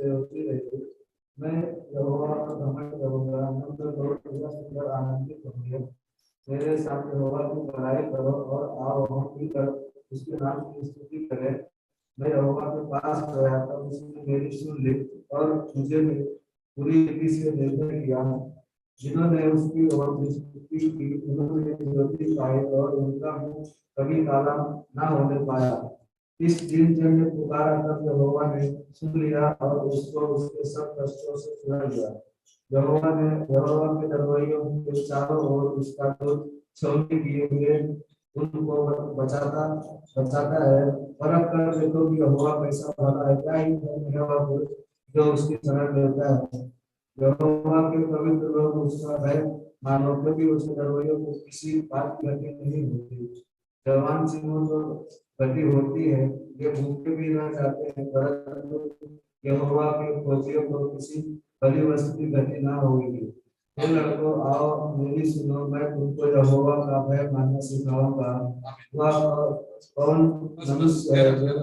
मुझसे होती रही। मैं यहोवा का घमंड करूंगा, नम्र और सुंदर आनंदित होंगे। मेरे सामने यहोवा की बड़ाई करो और आओ हम मिलकर उसके नाम की स्तुति करें। मैं यहोवा के पास गया तब उसने मेरी सुन ली और मुझे पूरी रीति से निर्णय किया। जिन्होंने उसकी ओर दृष्टि की उन्होंने ज्योति पाई और उनका मुंह कभी काला न होने पाया। इस दिन जब मैं पुकारा तब यहोवा ने सुन लिया और उसको उसके सब कष्टों से छुड़ा लिया। यहोवा के दरवाज़ों के चारों ओर उसका जो छावनी किए हुए उनको बचाता बचाता है। परख कर देखो कि यहोवा कैसा भला है, क्या ही धन्य है जो उसकी शरण लेता है। यहोवा के पवित्र लोग उसका भय मानो, क्योंकि उसके दरवाज़ों को किसी बात की गति नहीं होती। जवान सिंहों को गति होती है, ये भूखे भी रह जाते हैं, परंतु यहोवा के खोजियों को किसी भली वस्तु की गति ना होगी। हे लड़कों, आओ मेरी सुनो, मैं तुमको यहोवा का भय मानना सिखाऊंगा। वह कौन मनुष्य है जो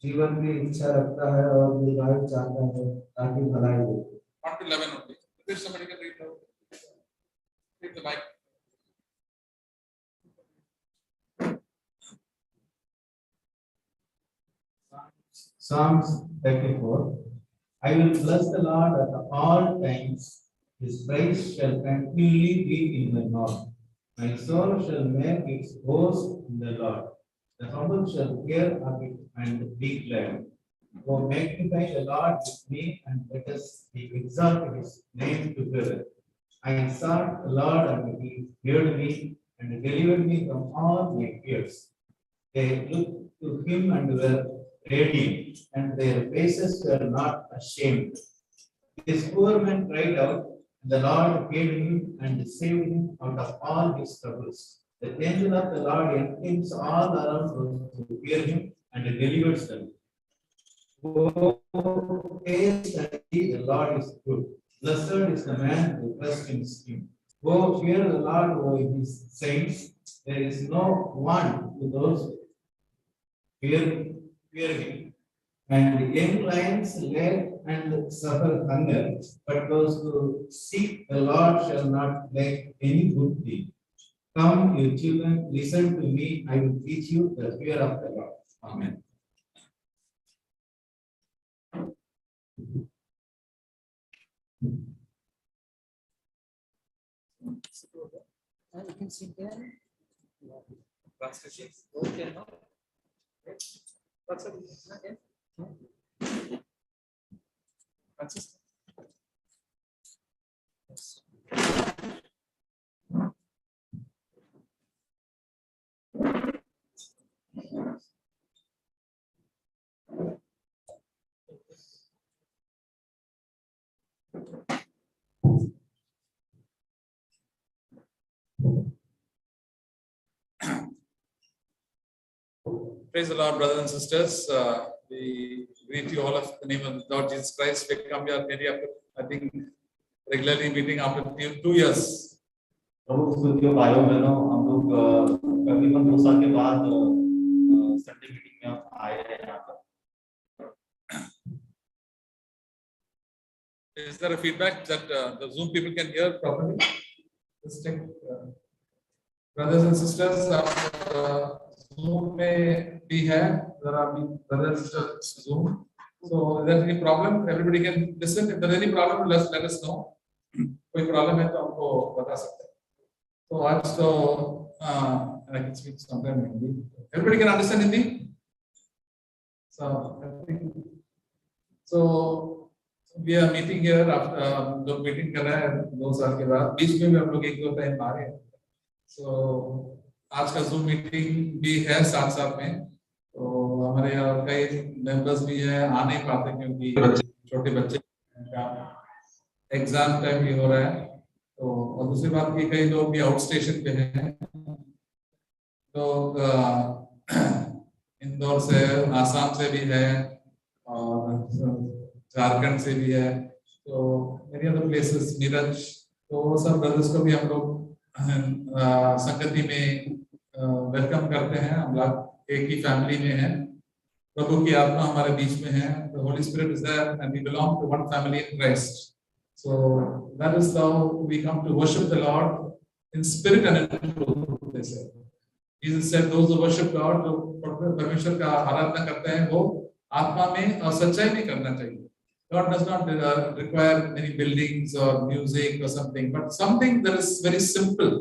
जीवन की इच्छा रखता है और दीर्घायु चाहता है ताकि भलाई हो। 11 only. If somebody can read out, read the mic. Psalms 34. I will bless the Lord at all times. His praise shall continually be in my mouth. My soul shall make its boast in the Lord. The humble shall hear of it and be glad. O magnify the Lord with me, and let us exalt his name together. I sought the Lord, and he heard me and delivered me from all my fears. They looked to him and were radiant, and their faces were not ashamed. This poor man cried out, and the Lord heard him and saved him out of all his troubles. The angel of the Lord encamps all around those who fear him and delivers them. Oh, taste and see the Lord is good. Blessed is the man who trusts in him. Oh, fear the Lord, O his saints. There is no one to those fear him. And young lions lack and suffer hunger, but those who seek the Lord shall not lack any good thing. Come, you children, listen to me. I will teach you the fear of the Lord. Amen. You can sit there. Translations. Okay, no? That's it. Okay. Francis. Praise the Lord, brothers and sisters. We greet you all of the name of the Lord Jesus Christ. We come here maybe after, I think, regularly meeting after 2 years. प्रभु स्तुतियों भाइयों बहनों, हम लोग तकरीबन 2 साल के बाद Sunday meeting में आए हैं यहाँ पर। Is there a feedback that the Zoom people can hear properly? Just check. Brothers and sisters, Zoom में भी है, जरा भी brothers and sisters Zoom. So is there any problem? Everybody can listen. If there is any problem, let us know. कोई problem है तो हमको बता सकते हैं. So आज तो I can speak sometime in Hindi. Everybody can understand Hindi? So I think so. We are meeting here after लोग meeting कर रहे हैं 2 साल के बाद. बीच में भी हम लोग 1-2 टाइम आ रहे हैं. So आज का Zoom मीटिंग भी है साथ में. तो हमारे यहाँ कई मेंबर्स भी हैं, आ नहीं पाते क्योंकि छोटे बच्चे का एग्जाम टाइम भी हो रहा है. तो और दूसरी बात कि कई लोग भी आउट स्टेशन पे हैं. तो इंदौर से, आसाम से भी है और झारखंड से भी है. तो मेरी अदर प्लेसेस नीरज. तो वो सब ब्रदर्स को भी हम लोग संगति में वेलकम करते हैं. हम लोग एक ही फैमिली में हैं. प्रभु की आत्मा हमारे बीच में है. The Holy Spirit is there and we belong to one family in Christ. So that is how we come to worship the Lord in spirit and in truth, they say. Jesus said those who worship God, जो परमेश्वर का आराधना करते हैं वो आत्मा में और सच्चाई में करना चाहिए. God does not require many buildings or music or something, but something that is very simple.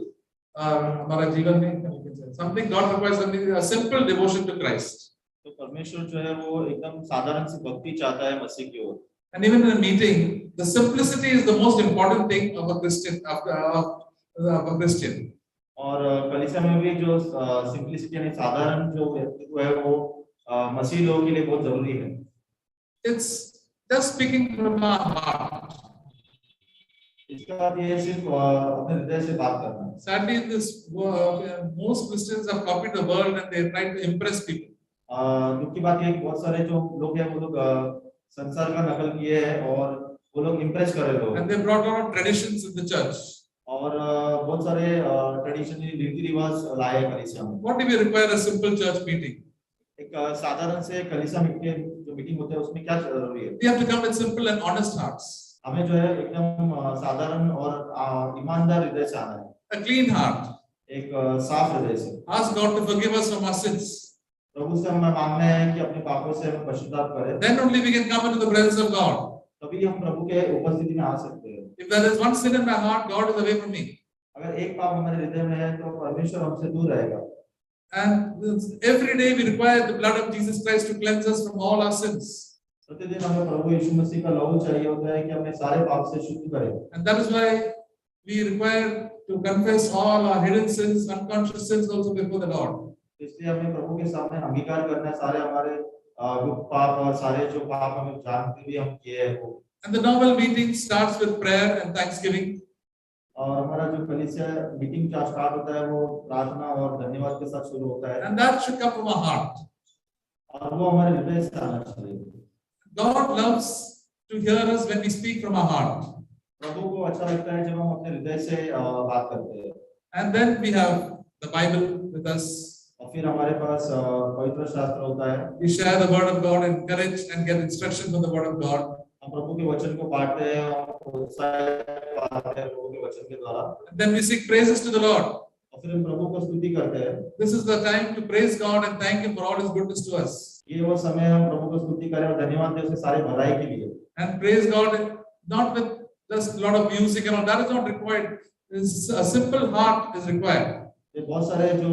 हमारा जीवन में something God requires something a simple devotion to Christ. तो परमेश्वर जो है वो एकदम साधारण सी भक्ति चाहता है मसीह की ओर. And even in a meeting, the simplicity is the most important thing of a Christian. Of a Christian. और कलीसिया में भी जो सिंपलिसिटी यानी साधारण जो व्यक्तित्व है वो मसीह लोगों के लिए बहुत जरूरी है. It's just speaking from our heart. इसका अर्थ ये सिर्फ अपने हृदय से बात करना. Sadly, in this most Christians have copied the world and they try to impress people. दुख की बात ये कि बहुत सारे जो लोग हैं वो लोग संसार का नकल किए हैं और वो लोग इम्प्रेस कर रहे लोग. And they brought a lot of traditions in the church. और बहुत सारे ट्रेडिशनल रीति रिवाज लाए कलीसिया में. What do we require a simple church meeting? एक साधारण से कलीसिया में जो मीटिंग होते हैं उसमें क्या जरूरी है? We have to come with simple and honest hearts. हमें जो है एकदम साधारण और ईमानदार हृदय से आना है. A clean heart. एक साफ हृदय से. Ask God to forgive us from our sins. प्रभु से हमें मांगना है कि अपने पापों से हमें पश्चाताप करें. Then only we can come into the presence of God. तभी हम प्रभु के उपस्थिति में आ सकते हैं. If there is one sin in my heart, God is away from me. अगर एक पाप हमारे हृदय में है तो परमेश्वर हमसे दूर रहेगा. And every day we require the blood of Jesus Christ to cleanse us from all our sins. प्रतिदिन हमें प्रभु यीशु मसीह का लहू चाहिए होता है कि हमें सारे पाप से शुद्ध करे. And that is why we require to confess all our hidden sins, unconscious sins also before the Lord. इसलिए हमें प्रभु के सामने अंगीकार करना है सारे हमारे गुप्त पाप और सारे जो पाप हमें जानते भी हम किए हैं वो. And the normal meeting starts with prayer and thanksgiving. और हमारा जो कलीसिया मीटिंग का स्टार्ट होता है वो प्रार्थना और धन्यवाद के साथ शुरू होता है. And that should come from our heart. और वो हमारे हृदय से आना चाहिए. God loves to hear us when we speak from our heart. प्रभु को अच्छा लगता है जब हम अपने हृदय से बात करते हैं. And then we have the Bible with us. और फिर हमारे पास पवित्र शास्त्र होता है. We share the word of God, encourage and get instruction from the word of God. हम प्रभु के वचन को बांटते हैं और उत्साह पाते हैं प्रभु के वचन के द्वारा. And then we seek praises to the Lord. और फिर हम प्रभु को स्तुति करते हैं. This is the time to praise God and thank Him for all His goodness to us. ये वो समय हम प्रभु को स्तुति करें और धन्यवाद दें उसके सारे भलाई के लिए. And praise God not with just a lot of music and all. That is not required. A simple heart is required. ये बहुत सारे जो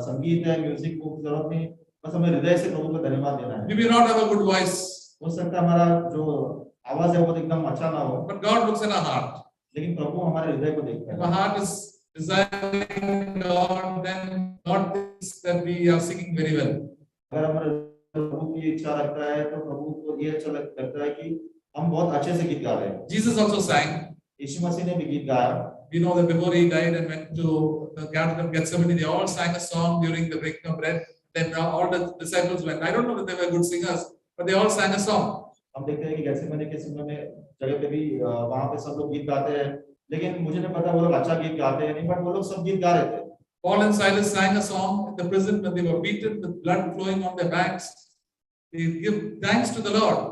संगीत है म्यूजिक को जरूरत नहीं. बस हमें हृदय से प्रभु को धन्यवाद देना है. We may not have a good voice. हो सकता है हमारा जो आवाज है वो एकदम अच्छा ना हो. But God looks at our heart. लेकिन प्रभु हमारे हृदय को देखता है. If our heart is desiring God, then God thinks that we are singing very well. अगर हमारे प्रभु की इच्छा रखता है तो प्रभु को ये अच्छा लगता है कि हम बहुत अच्छे से गीत गा रहे हैं. Jesus also sang. यीशु मसीह ने भी गीत गाया. We know that before He died and went to the Garden of Gethsemane, they all sang a song during the breaking of bread. Then all the disciples went. I don't know that they were good singers, but they all sang a song. हम देखते हैं कि गethsemane के समय में जगह पे भी वहां पे सब लोग गीत गाते हैं. लेकिन मुझे नहीं पता वो लोग अच्छा गीत गाते हैं नहीं, बट वो लोग सब गीत गा रहे थे. Paul and Silas sang a song in the prison when they were beaten with blood flowing on their backs. They give thanks to the Lord.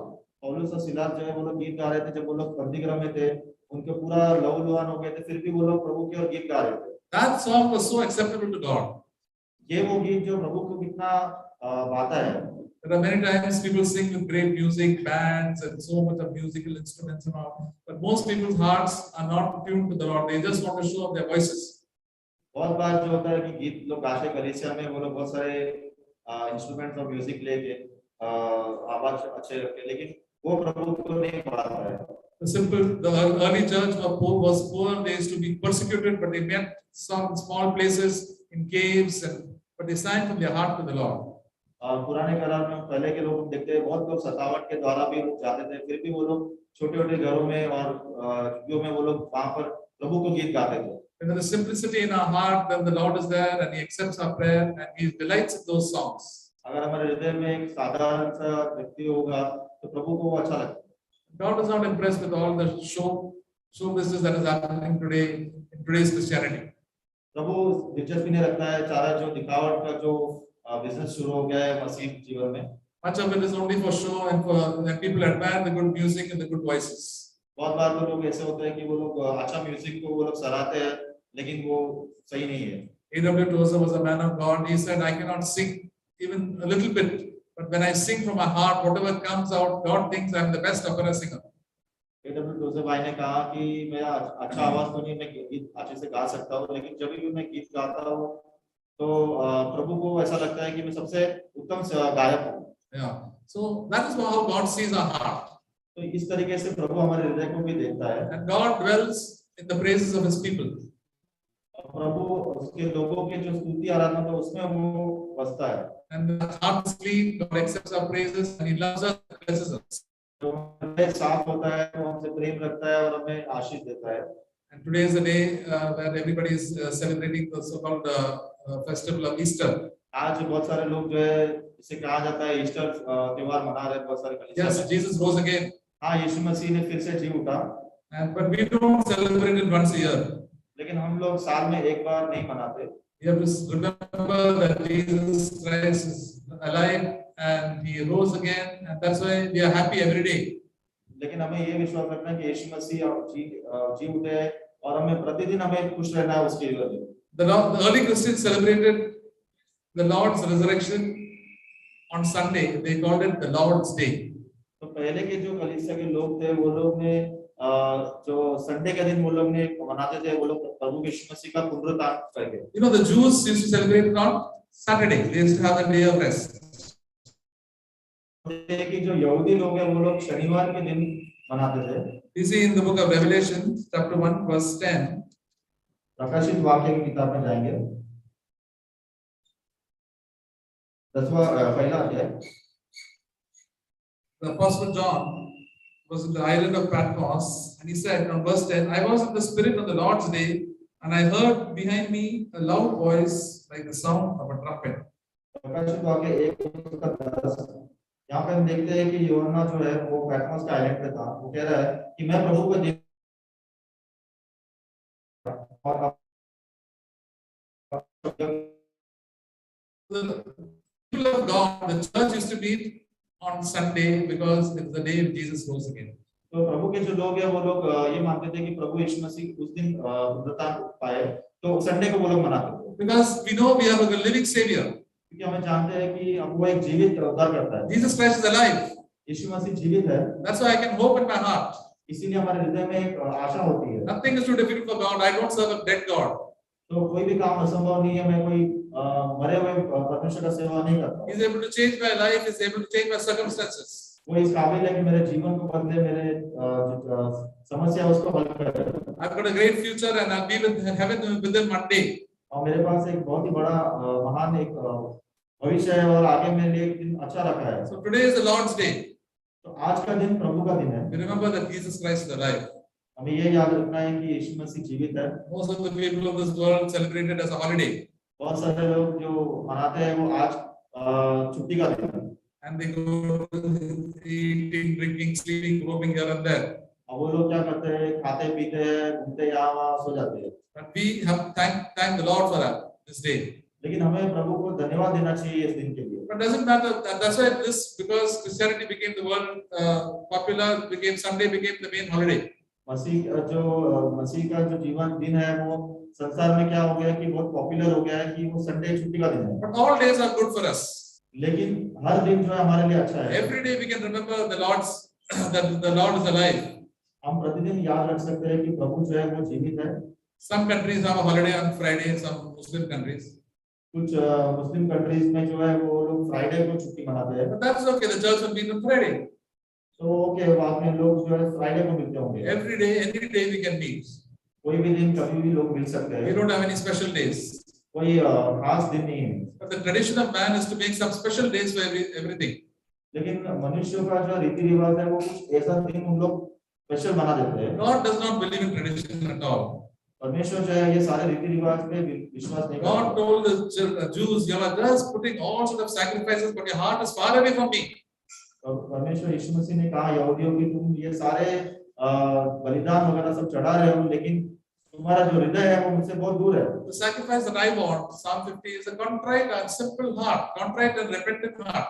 पौलुस और सिलास जो है वो लोग गीत गा रहे थे जब वो लोग बंदीगृह में थे. उनके पूरा लहूलुहान हो गए थे फिर भी वो लोग प्रभु की ओर गीत गा रहे थे. That song was so acceptable to God. ये वो गीत जो प्रभु को कितना भाता है. There are many times people sing with great music, bands, and so much of musical instruments and all. But most people's hearts are not tuned to the Lord. They just want to show off their voices. बहुत बार जो होता है कि गीत लोग गाते कलीसिया में वो लोग बहुत सारे इंस्ट्रूमेंट्स और म्यूजिक लेके आवाज अच्छे रखते लेकिन वो प्रभु को नहीं बढ़ाता है. The early church was poor. They used to be persecuted, but they met some small places in caves, but they sang from their heart to the Lord. पुराने करार में पहले के लोग देखते हैं बहुत लोग सतावट के द्वारा भी जाते थे फिर भी वो लोग छोटे-छोटे घरों में और झुग्गियों में वो लोग वहां पर प्रभु को गीत गाते थे. When there is simplicity in our heart, then the Lord is there and He accepts our prayer and He delights in those songs. अगर हमारे हृदय में एक साधारण सा व्यक्ति होगा तो प्रभु को वो अच्छा लगता है. God is not impressed with all the show business that is happening today in today's Christianity. प्रभु दिलचस्पी नहीं रखता है सारा जो दिखावट का जो बिजनेस शुरू हो गया है मसीह जीवन में. Much of it is only for show and people admire the good music and the good voices. बहुत बार तो लोग ऐसे होते हैं कि वो लोग अच्छा म्यूजिक को वो लोग सराहते हैं लेकिन वो सही नहीं है। A.W. Tozer was a man of God. He said, I cannot sing even a little bit, but when I sing from my heart, whatever comes out, God thinks I'm the best opera singer. A.W. Trouser भाई ने कहा कि मेरा अच्छा आवाज तो नहीं, मैं गीत अच्छे से गा सकता हूँ, लेकिन जब भी मैं गीत गाता हूँ तो प्रभु को ऐसा लगता है कि मैं सबसे उत्तम गायक हूँ। Yeah. So that is how God sees our heart. तो इस तरीके से प्रभु हमारे हृदय को भी देखता है। And God dwells in the praises of His people. प्रभु उसके लोगों के जो स्तुति आराधना तो उसमें वो बसता है। And the heart is clean, God accepts our praises and He loves us and blesses us. तो हृदय साफ होता है तो हमसे प्रेम रखता है और हमें आशीष देता है। And today is the day where everybody is celebrating the so-called festival of Easter. आज बहुत सारे लोग जो है इसे कहा जाता है ईस्टर त्योहार मना रहे हैं बहुत सारे कलीसिया Yes, में। Jesus rose again. हाँ, यीशु मसीह ने फिर से जी उठा। And but we don't celebrate it once a year. लेकिन हम लोग साल में एक बार नहीं मनाते। We have to remember that Jesus Christ is alive and He rose again, and that's why we are happy every day. लेकिन हमें ये विश्वास रखना है कि यीशु मसीह जी उठे हैं और हमें प्रतिदिन हमें खुश रहना है उसके लिए। The early Christians celebrated the Lord's resurrection on Sunday. They called it the Lord's Day. तो पहले के जो कलीसिया के लोग थे वो लोग ने जो संडे के दिन वो लोग ने मनाते थे, वो लोग प्रभु यीशु मसीह का पुनरुत्थान करके। You know, the Jews used to celebrate it on Saturday. They used to have a day of rest. कि जो यहूदी लोग हैं वो लोग शनिवार के दिन मनाते थे। We see in the book of Revelation, chapter 1, verse 10. प्रकाशित वाक्य की किताब में जाएंगे, 10वां पहला अध्याय। The Apostle John was in the island of Patmos, and he said on verse 10, I was in the Spirit on the Lord's day, and I heard behind me a loud voice like the sound of a trumpet. प्रकाशित वाक्य 1:10। यहाँ पे हम देखते हैं कि यूहन्ना जो है वो पैटमोस के आइलैंड पे था। वो कह रहा है कि मैं प्रभु को देख और The people of God, the church used to meet on Sunday because it's the day Jesus rose again. तो प्रभु के जो लोग हैं वो लोग ये मानते थे कि प्रभु यीशु मसीह उस दिन पुनरुत्थान पाए, तो संडे को वो लोग मनाते थे। Because we know we have a living Savior. क्योंकि हमें जानते हैं कि वो एक जीवित उद्धार करता है। Jesus Christ is alive. यीशु मसीह जीवित है। That's why I can hope in my heart. इसीलिए हमारे हृदय में एक आशा होती है। Nothing is too difficult for God. I don't serve a dead God. तो कोई भी काम असंभव नहीं है। मैं कोई मरे हुए परमेश्वर का सेवा नहीं करता। He's able to change my life. He's able to change my circumstances. वो इस काबिल है कि मेरे जीवन को बदले, मेरे समस्या उसको हल करे। I've got a great future and I'll be with heaven within one day. और मेरे पास एक बहुत ही बड़ा महान एक भविष्य है और आगे मेरे लिए एक दिन अच्छा रखा है। So today is the Lord's day. तो आज का दिन प्रभु का दिन है। We remember that Jesus Christ is alive. हमें ये याद रखना है कि यीशु मसीह जीवित है। Most of the people of this world celebrate it as a holiday. बहुत सारे लोग जो मनाते हैं वो आज छुट्टी का दिन है। And they go eating, drinking, sleeping, roaming here and there. और वो लोग क्या करते हैं? खाते पीते हैं, घूमते यहाँ वहाँ सो जाते हैं। But we have thank the Lord for that this day. लेकिन हमें प्रभु को धन्यवाद देना चाहिए इस दिन के लिए। But doesn't matter. That's why because Christianity became the world popular, became Sunday became the main holiday. मसीह का जो जीवन दिन है वो संसार में क्या हो गया कि बहुत पॉपुलर हो गया है कि वो संडे छुट्टी का दिन है। But all days are good for us. लेकिन हर दिन जो है हमारे लिए अच्छा है। Every day we can remember that the Lord is alive. हम प्रतिदिन याद रख सकते हैं कि प्रभु जो है वो जीवित है। Some countries have a holiday on Friday. Some Muslim countries. कुछ मुस्लिम कंट्रीज में जो है वो लोग फ्राइडे को छुट्टी मनाते हैं। But that's okay. The church will meet on Friday. तो ओके, वहाँ में लोग जो है फ्राइडे को मिलते होंगे। Every day, any day we can meet. कोई भी दिन कभी भी लोग मिल सकते हैं। We don't have any special days. कोई खास दिन नहीं है। But the tradition of man is to make some special days for everything. लेकिन मनुष्यों का जो रीति रिवाज है वो कुछ ऐसा दिन उन लोग स्पेशल बना देते हैं। God does not believe in tradition at all. परमेश्वर जो है ये सारे रीति रिवाज पे विश्वास नहीं करता। God told the Jews, you are just putting all sort of sacrifices, but your heart is far away from me. परमेश्वर यीशु मसीह ने कहा यहूदियों की तुम ये सारे बलिदान वगैरह सब चढ़ा रहे हो, लेकिन तुम्हारा जो हृदय है वो मुझसे बहुत दूर है। The sacrifice that I want, Psalm 50, is a contrite and simple heart, contrite and repentant heart.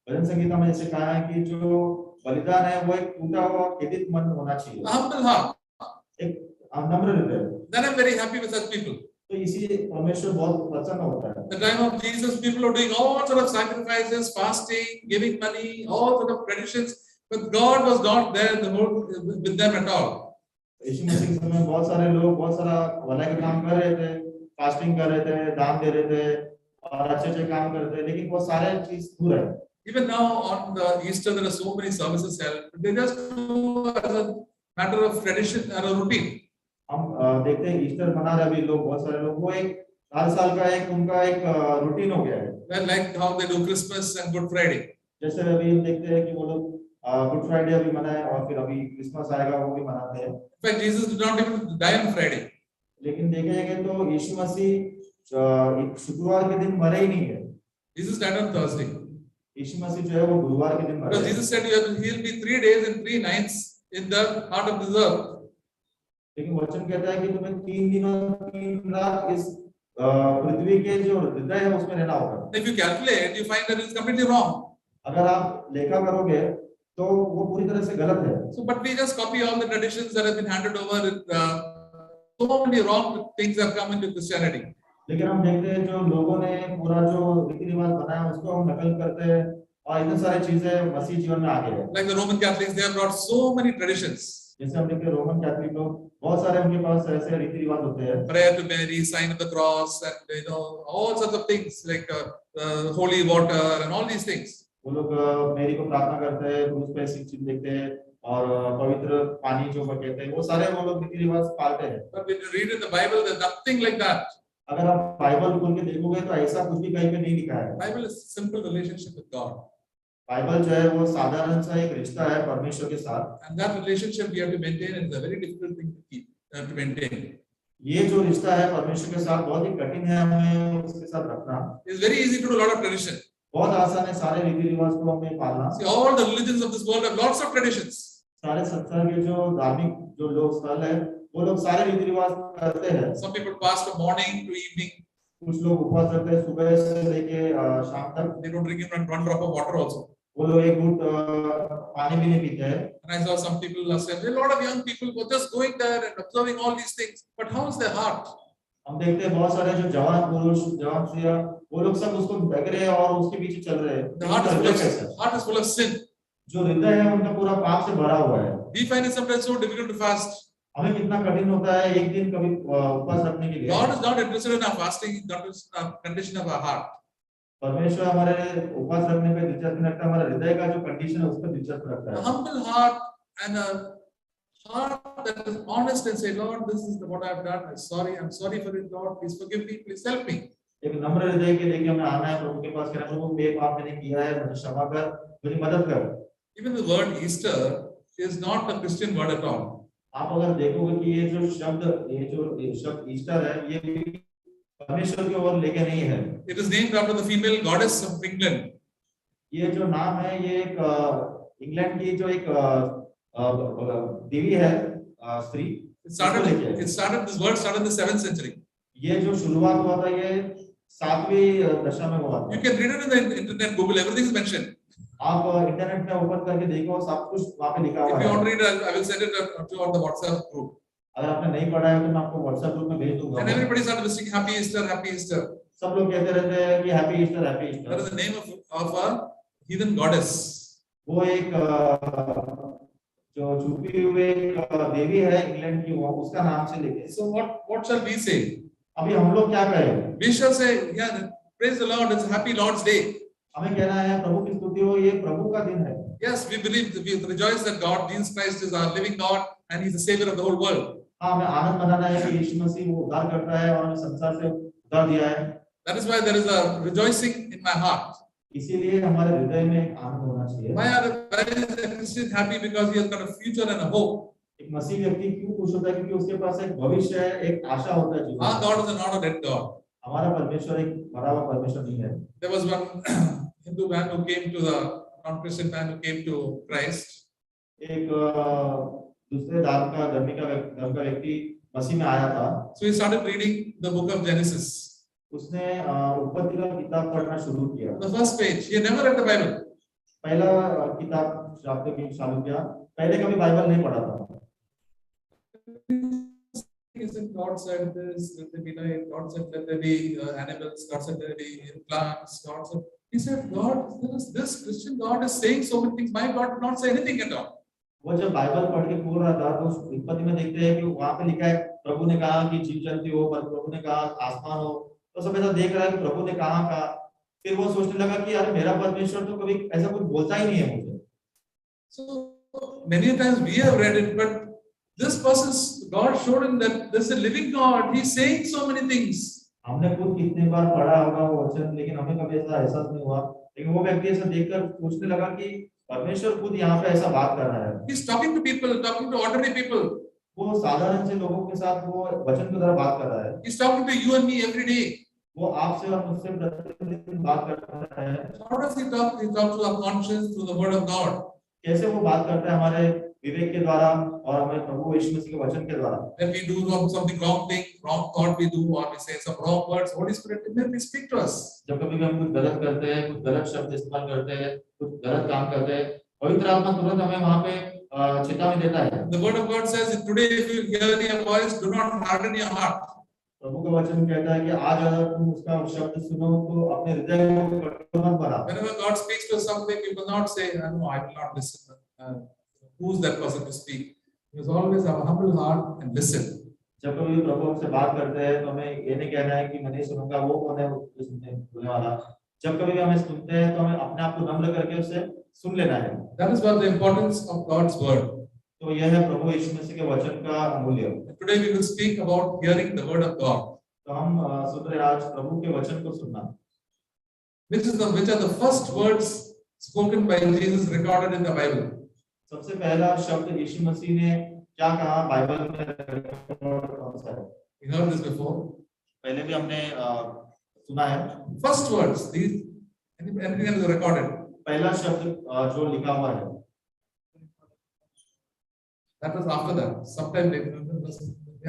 भजन संगीता में जैसे कहा है कि जो बलिदान है वो एक टूटा हुआ खेदित मन होना चाहिए, A humble heart. एक नम्र हृदय। Then I'm very happy with such people. तो इसी परमेश्वर बहुत प्रसन्न होता है। The time of Jesus, people are doing all sort of sacrifices, fasting, giving money, all sort of traditions, but God was not there with them at all. यीशु मसीह के समय बहुत सारे लोग बहुत सारा भलाई के काम कर रहे थे, फास्टिंग कर रहे थे, दान दे रहे थे और अच्छे काम कर रहे थे, लेकिन वो सारे चीज दूर है। Even now on the Easter, there are so many services held. They just do as a matter of tradition or a routine. हम देखते हैं ईस्टर मना रहे अभी लोग, बहुत सारे लोग, वो एक हर साल का एक उनका एक रूटीन हो गया है। Well, like how they do Christmas and Good Friday. जैसे अभी हम देखते हैं कि वो लोग गुड फ्राइडे अभी मनाए और फिर अभी क्रिसमस आएगा वो भी मनाते हैं। In fact, Jesus did not even die on Friday. लेकिन देखे जाएंगे तो यीशु मसीह एक शुक्रवार के दिन मरे ही नहीं है। Jesus died on Thursday. यीशु मसीह जो है वो गुरुवार के दिन मरे। Because Jesus said he'll be 3 days and 3 nights in the heart of this earth. लेकिन वचन कहता है कि तुम्हें 3 दिन और 3 रात इस पृथ्वी के जो हृदय है उसमें रहना होगा। If you calculate, you find that it's completely wrong. अगर आप लेखा करोगे तो वो पूरी तरह से गलत है। So, but we just copy all the traditions that have been handed over. So many wrong things have come into Christianity. लेकिन हम देखते हैं जो लोगों ने पूरा जो रीति रिवाज बनाया उसको हम नकल करते हैं और इतनी सारी चीजें मसीह जीवन में आ गए हैं। Like the Roman Catholics, they have brought so many traditions. जैसे हम देखते हैं रोमन कैथोलिक लोग बहुत सारे उनके पास ऐसे रीति रिवाज होते हैं। Prayer to Mary, sign of the cross, and all sorts of things like holy water and all these things. वो लोग मेरी को प्रार्थना करते हैं, क्रूस पे चिन्ह देखते हैं और पवित्र पानी जो कहते हैं वो सारे वो लोग रीति रिवाज पालते हैं। But when you read in the Bible, there's nothing like that. अगर आप बाइबल खोल के देखोगे तो ऐसा कुछ भी कहीं पे नहीं लिखा है। Bible is a simple relationship with God. Bible जो है वो साधारण सा एक रिश्ता है परमेश्वर के साथ। And that relationship we have to maintain, and it's a very difficult thing to keep to maintain. ये जो रिश्ता है परमेश्वर के साथ बहुत ही कठिन है हमें उसके साथ रखना। It's very easy to do a lot of tradition. बहुत आसान है सारे रीति रिवाज को हमें पालना। See, all the religions of this world have lots of traditions. सारे संसार के जो धार्मिक जो लोग स्थल है वो लोग सारे रीति रिवाज करते हैं। Some people fast from morning to evening. कुछ लोग उपवास रखते हैं सुबह से लेके शाम तक। They don't drink even one drop of water also. वो लोग एक घूंट पानी भी नहीं पीते हैं। And I saw some people last time. A lot of young people were just going there and observing all these things. But how is their heart? हम देखते हैं बहुत सारे जो जवान पुरुष जवान स्त्रियां वो लोग सब उसको ढक रहे हैं और उसके पीछे चल रहे हैं। The heart is full of sin. जो हृदय है उनका पूरा पाप से भरा हुआ है। We find it sometimes so difficult to fast. हमें कितना कठिन होता है एक दिन कभी उपवास रखने के लिए। God is not interested in our fasting, He's not interested in our condition of our heart. परमेश्वर हमारे उपवास रखने पे दिलचस्पी रखता है, हमारे हृदय का जो कंडीशन है उस पर दिलचस्पी रखता A है। humble heart and a heart that is honest and say, Lord, this is what I've done. I'm sorry for it, Lord. Please forgive me. Please help me. एक नम्र हृदय के लेके हमें आना है प्रभु के पास, कहना प्रभु ये पाप मैंने किया है, मुझे क्षमा कर, मुझे मदद कर। Even the word Easter is not a Christian word at all. आप अगर देखोगे कि ये जो शब्द ईस्टर है ये भी परमेश्वर की ओर लेके नहीं है। It is named after the female goddess of England. ये जो नाम है ये एक इंग्लैंड की जो एक देवी है स्त्री। This word started in the 7th century. ये जो शुरुआत हुआ था ये 7वीं दशा में हुआ था। You can read it in the internet, Google, everything is mentioned. आप इंटरनेट में ओपन करके देखो सब कुछ वहाँ पे लिखा हुआ If you want है। to read, I will send it to on the WhatsApp group. अगर आपने नहीं पढ़ा है तो मैं आपको व्हाट्सएप ग्रुप में भेज दूंगा। And everybody started wishing Happy Easter, Happy Easter. सब लोग कहते रहते हैं कि happy Easter happy That Easter. is the name of a heathen goddess. वो एक जो छुपी हुई देवी है इंग्लैंड की वो उसका नाम से लेके। So what shall we say? अभी हम लोग क्या कहें? We shall say, yeah, praise the Lord, it's a happy Lord's day. हमें कहना है प्रभु की स्तुति हो, ये प्रभु का दिन है। Yes, we rejoice that God, Jesus Christ, is our living God and He's the Savior of the whole world. हाँ, हमें आनंद मनाना है कि यीशु मसीह वो उद्धार करता है और हमें संसार से उद्धार दिया है। That is why there is a rejoicing in my heart. इसीलिए हमारे हृदय में एक आनंद होना चाहिए। Why is a Christian happy? Because he has got a future and a hope. एक मसीह व्यक्ति क्यों खुश होता है? क्योंकि उसके पास एक भविष्य है, एक आशा होता है जीवन में। Our God is not a dead God. हमारा परमेश्वर एक मरा हुआ परमेश्वर नहीं है। There was one Hindu man who came to the non-Christian man who came to Christ. एक दूसरे धर्म का व्यक्ति मसीह में आया था। So he started reading the book of Genesis. उसने उत्पत्ति का किताब पढ़ना शुरू किया। The first page. He had never read the Bible. पहला किताब शाब्द की चालू किया, पहले कभी बाइबल नहीं पढ़ा था। Isn't God said this? Let there be light. God said let there be animals. God said let there be plants. God said. He said God. This Christian God is saying so many things. My God did not say anything at all. वो जब Bible पढ़ के बोल रहा था तो उत्पत्ति में देखते हैं कि वहां पे लिखा है प्रभु ने कहा कि जीव जंतु हो, प्रभु ने कहा आसमान हो, तो सब ऐसा देख रहा है कि प्रभु ने कहा। फिर वो सोचने लगा कि यार मेरा परमेश्वर तो कभी ऐसा कुछ बोलता ही नहीं है मुझे। So many times we have read it, but this person's God showed him that there's a living God. He's saying so many things. हमने खुद कितने बार पढ़ा होगा वो वचन, लेकिन हमें कभी ऐसा एहसास नहीं हुआ। लेकिन वो व्यक्ति ऐसा देखकर सोचने लगा कि परमेश्वर खुद यहाँ पे ऐसा बात कर रहा है। He's talking to people, talking to ordinary people. वो साधारण से लोगों के साथ वो वचन के द्वारा बात कर रहा है। He's talking to you and me every day. वो आपसे और मुझसे प्रतिदिन बात करता है। How does he talk? He talks to our conscience through the word of God. कैसे वो बात करता है हमारे विवेक के द्वारा और हमें प्रभु यीशु मसीह के वचन के द्वारा। When we do something wrong thing, wrong thought we do, or we say some wrong words, Holy Spirit immediately speak to us. जब कभी हम कुछ गलत करते हैं, कुछ गलत शब्द इस्तेमाल करते हैं, कुछ गलत काम करते हैं, पवित्र आत्मा तुरंत हमें वहां पे चेतावनी देता है। The word of God says, today if you hear your voice, do not harden your heart. प्रभु का वचन कहता है कि आज अगर तुम उसका शब्द सुनो तो अपने हृदय को कठोर मत बना। Whenever God speaks to something, you will not say, "No, I will not listen." Who's that person to speak? You must always have a humble heart and listen. जब कभी प्रभु हमसे बात करते हैं तो हमें ये नहीं कहना है कि मैं नहीं सुनूंगा, वो कौन है जो सुनने वाला। जब कभी भी हमें सुनते हैं तो हमें अपने आप को नम्र करके उससे सुन लेना है। That is what the importance of God's word. तो यह है प्रभु यीशु मसीह के वचन का मूल्य। Today we will speak about hearing the word of God. तो हम सुन रहे आज प्रभु के वचन को सुनना। Which are the first words spoken by Jesus recorded in the Bible? सबसे पहला शब्द यीशु मसीह ने क्या कहा बाइबल में कौन सा है? We heard this before. पहले भी हमने सुना है। First words, these anything that is recorded. पहला शब्द जो लिखा हुआ है। That was after that. Sometime later,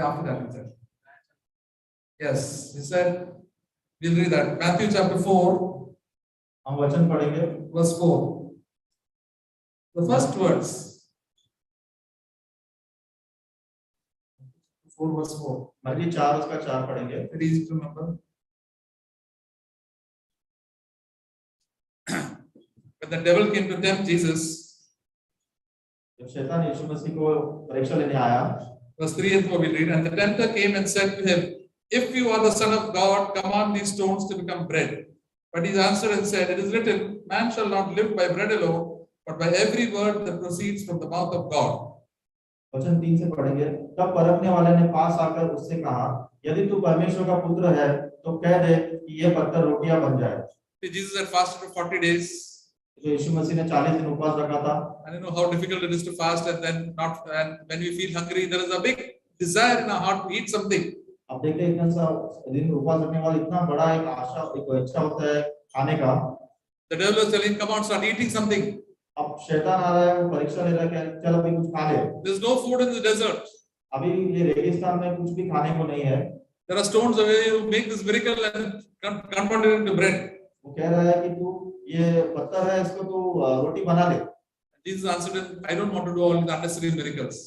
after that he said. Yes, he said. We'll read that. Matthew chapter 4. हम वचन पढ़ेंगे। Verse 4. The first words. 4 verse 4. मत्ती 4 उसका 4 पढ़ेंगे। Very easy to remember. When the devil came to tempt Jesus. जब शैतान यीशु मसीह को परीक्षा लेने आया, Verse 3 and 4 we'll read. And the tempter came and said to him, "If you are the Son of God, command these stones to become bread." But he answered and said, "It is written, man shall not live by bread alone, but by every word that proceeds from the mouth of God." वचन 3 से पढ़ेंगे। तब परखने वाले ने पास आकर उससे कहा, यदि तू परमेश्वर का पुत्र है तो कह दे कि ये पत्थर रोटियां बन जाए। Jesus had fasted for 40 days. तो यीशु मसीह ने 40 दिन उपवास रखा था। I don't know how difficult it is to fast and then not, and when we feel hungry, there is a big desire in our heart to eat something. अब देखते हैं इतना सा दिन उपवास रखने वाला इतना बड़ा एक आशा, एक इच्छा होता है खाने का। The devil is telling, "Come on, start eating something." अब शैतान आ रहा है, वो परीक्षा ले रहा है कि चल अभी कुछ खा ले। There's no food in the desert. अभी ये रेगिस्तान में कुछ भी खाने को नहीं है। There are stones where you make this miracle and convert it into bread. वो कह रहा है कि तू ये पत्थर है, इसको तू रोटी बना ले। Jesus answered him, "I don't want to do all the unnecessary miracles."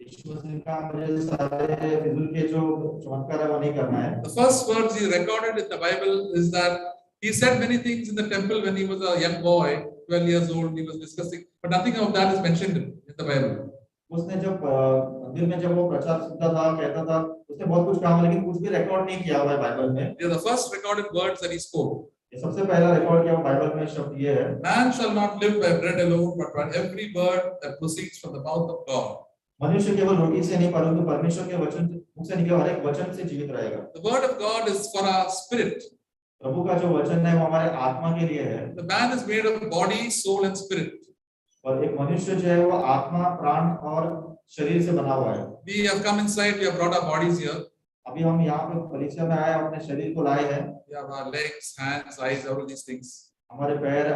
यीशु मसीह ने कहा मुझे सारे फिजूल के जो चमत्कार है वो नहीं करना है। The first words he recorded in the Bible is that he said many things in the temple when he was a young boy, 12 years old. He was discussing, but nothing of that is mentioned in the Bible. उसने जब मंदिर में जब वो प्रचार सुनता था, कहता था, उसने बहुत कुछ कहा लेकिन कुछ भी रिकॉर्ड नहीं किया हुआ है बाइबल में। These are the first recorded words that he spoke. ये सबसे पहला रिकॉर्ड किया हुआ बाइबल में शब्द ये है, Man shall not live by bread alone, but by every word that proceeds from the mouth of God. मनुष्य केवल रोटी से नहीं परंतु परमेश्वर के वचन मुख से निकले हर एक वचन से जीवित रहेगा। The word of God is for our spirit. प्रभु का जो वचन है वो हमारे आत्मा के लिए है। The man is made of body, soul, and spirit. और एक मनुष्य जो है वो आत्मा, प्राण और शरीर से बना हुआ है। We have come inside. We have brought our bodies here. अभी हम यहाँ पे परीक्षा में आए, अपने शरीर को लाए हैं। We have our legs, hands, eyes, all of these things. हमारे पैर,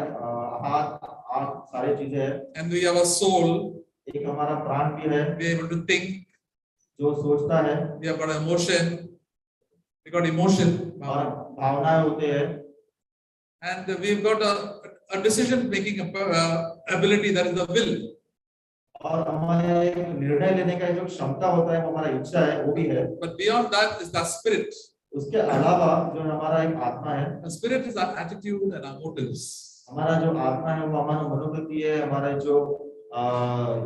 हाथ, आँख, सारी चीजें हैं। And we have a soul. एक हमारा प्राण भी है We are able to think. जो सोचता है, We have got emotion. We got emotion. और भावनाएं होते हैं। And we've got a decision making ability, that is the will. और हमारे एक निर्णय लेने का जो क्षमता होता है, वो हमारा इच्छा है, वो भी है। But beyond that is the spirit. उसके अलावा जो हमारा एक आत्मा है, The spirit is our attitude and our motives. हमारा जो आत्मा है वो हमारा मनोवृत्ति है, हमारे जो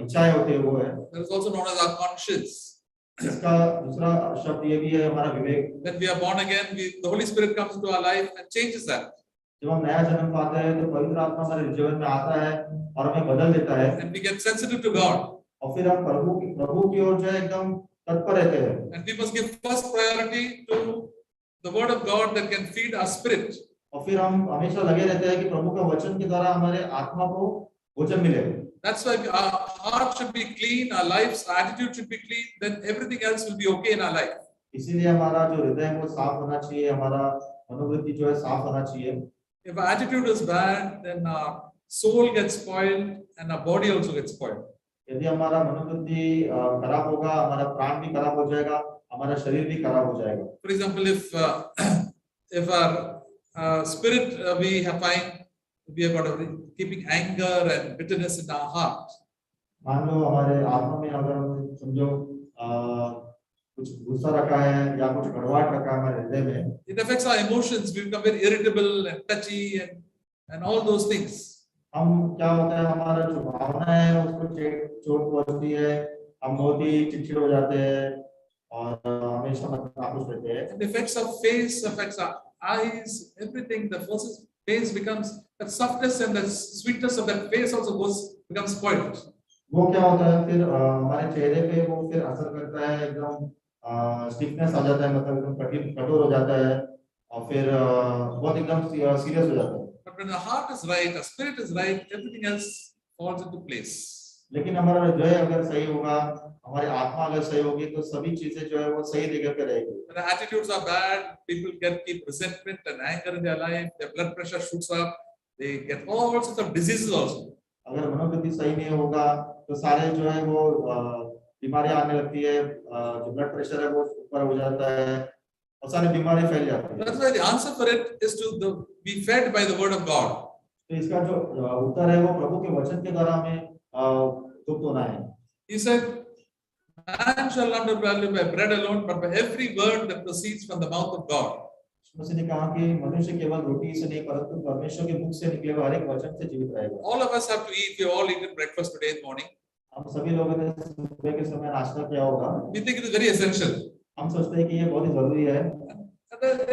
इच्छाएं होती है वो है। That is also known as our conscience. इसका दूसरा शब्द ये भी है हमारा विवेक। When we are born again, the Holy Spirit comes into our life and changes that. जब हम नया जन्म पाते हैं तो पवित्र आत्मा हमारे जीवन में आता है और हमें बदल देता है, And we get sensitive to God. और फिर हम प्रभु की ओर जो है एकदम तत्पर रहते हैं। And we must give first priority to the word of God that can feed our spirit. और फिर हम हमेशा लगे रहते हैं कि प्रभु का वचन के द्वारा हमारे आत्मा को भोजन मिले। That's why our heart should be clean, our lives, our attitude should be clean, then everything else will be okay in our life. इसीलिए हमारा जो हृदय है वो साफ होना चाहिए, हमारा मनोवृत्ति जो है साफ होना चाहिए। If our attitude is bad, then our soul gets spoiled and our body also gets spoiled. यदि हमारा मनोवृत्ति खराब होगा, हमारा प्राण भी खराब हो जाएगा, हमारा शरीर भी खराब हो जाएगा। For example, if our spirit we have got keeping anger and bitterness in our heart. मान लो हमारे आत्मा में अगर हम समझो कुछ गुस्सा रखा है या कुछ कड़वाहट रखा है हमारे हृदय में, It affects our emotions. We become very irritable and touchy and all those things. हम क्या होता है हमारा जो भावना है उसको चोट पहुंचती है, हम बहुत ही चिड़चिड़ हो जाते हैं और हमेशा नाखुश रहते हैं। It affects our face, affects our eyes, everything. The face becomes, that softness and the sweetness of that face also becomes spoiled. वो क्या होता है फिर हमारे चेहरे पे वो फिर असर करता है, एकदम स्टिफनेस आ जाता है, मतलब एकदम कठोर हो जाता है और फिर बहुत एकदम सीरियस हो जाता है। But when the heart is right, the spirit is right, everything else falls into place. लेकिन हमारा हृदय अगर सही होगा, हमारी आत्मा अगर सही होगी तो सभी चीजें जो है वो सही जगह पे रहेगी। When the attitudes are bad, people keep resentment and anger in their life, their blood pressure shoots up, they get all sorts of diseases also. अगर मनोवृत्ति सही नहीं होगा तो सारे जो है वो बीमारियां आने लगती है, जो ब्लड प्रेशर है वो ऊपर हो जाता है और सारी बीमारी फैल जाती है। That's why the answer for it is to be fed by the word of God. तो इसका जो उत्तर है वो प्रभु के वचन के द्वारा हमें दुग्ध होना है। He said, "Man shall not live by bread alone, but by every word that proceeds from the mouth of God." उसने ने कहा कि मनुष्य केवल रोटी से नहीं परंतु परमेश्वर के मुख से निकले हुए हर एक वचन से जीवित रहेगा। All of us have to eat. We all eaten breakfast today in the morning. हम सभी लोगों ने सुबह के समय नाश्ता किया होगा। We think it is very essential. हम सोचते हैं कि ये बहुत ही जरूरी है।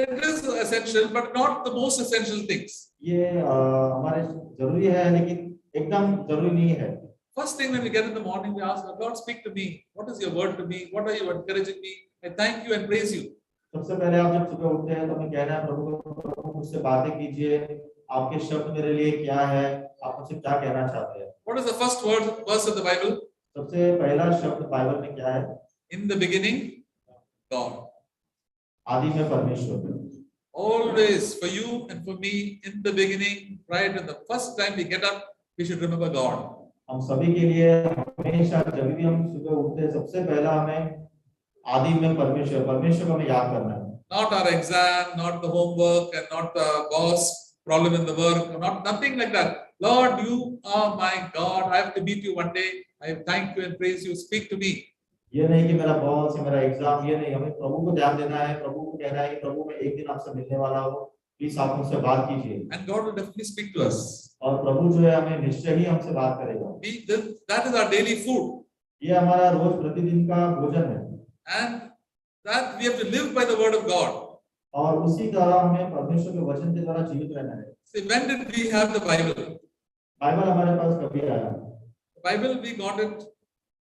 It is essential, but not the most essential things. ये हमारे जरूरी है लेकिन एकदम जरूरी नहीं है। First thing when we get in the morning, we ask, "Lord, speak to me. What is your word to me? What are you encouraging me? I thank you and praise you." सबसे पहले आप जब सुबह उठते हैं तो हमें कहना है प्रभु मुझसे बातें कीजिए, आपके शब्द मेरे लिए क्या है, आप मुझसे क्या कहना चाहते हैं। What is the first verse of the Bible? सबसे पहला शब्द बाइबल में क्या है? In the beginning, God. आदि में परमेश्वर। Always for you and for me, in the beginning, right at the first time we get up, we should remember God. हम सभी के लिए हमेशा जब भी हम सुबह उठते हैं सबसे पहला हमें आदि में परमेश्वर को हमें याद करना है। Not our exam, not the homework, and not the boss problem in the work, nothing like that. Lord, you are my God. I have to meet you one day. I thank you and praise you. Speak to me. ये नहीं कि मेरा boss है, मेरा exam, ये नहीं, हमें प्रभु को ध्यान देना है, प्रभु को कहना है कि प्रभु मैं एक दिन आपसे मिलने वाला हूँ, प्लीज आप मुझसे बात कीजिए। And God will definitely speak to us. और प्रभु जो है हमें निश्चय ही हमसे बात करेगा। That is our daily food. ये हमारा रोज प्रतिदिन का भोजन है। And that we have to live by the word of God. और उसी तरह हमें परमेश्वर के वचन के द्वारा जीवित रहना है। See, when did we have the Bible? Bible हमारे पास कभी आया? The Bible we got it.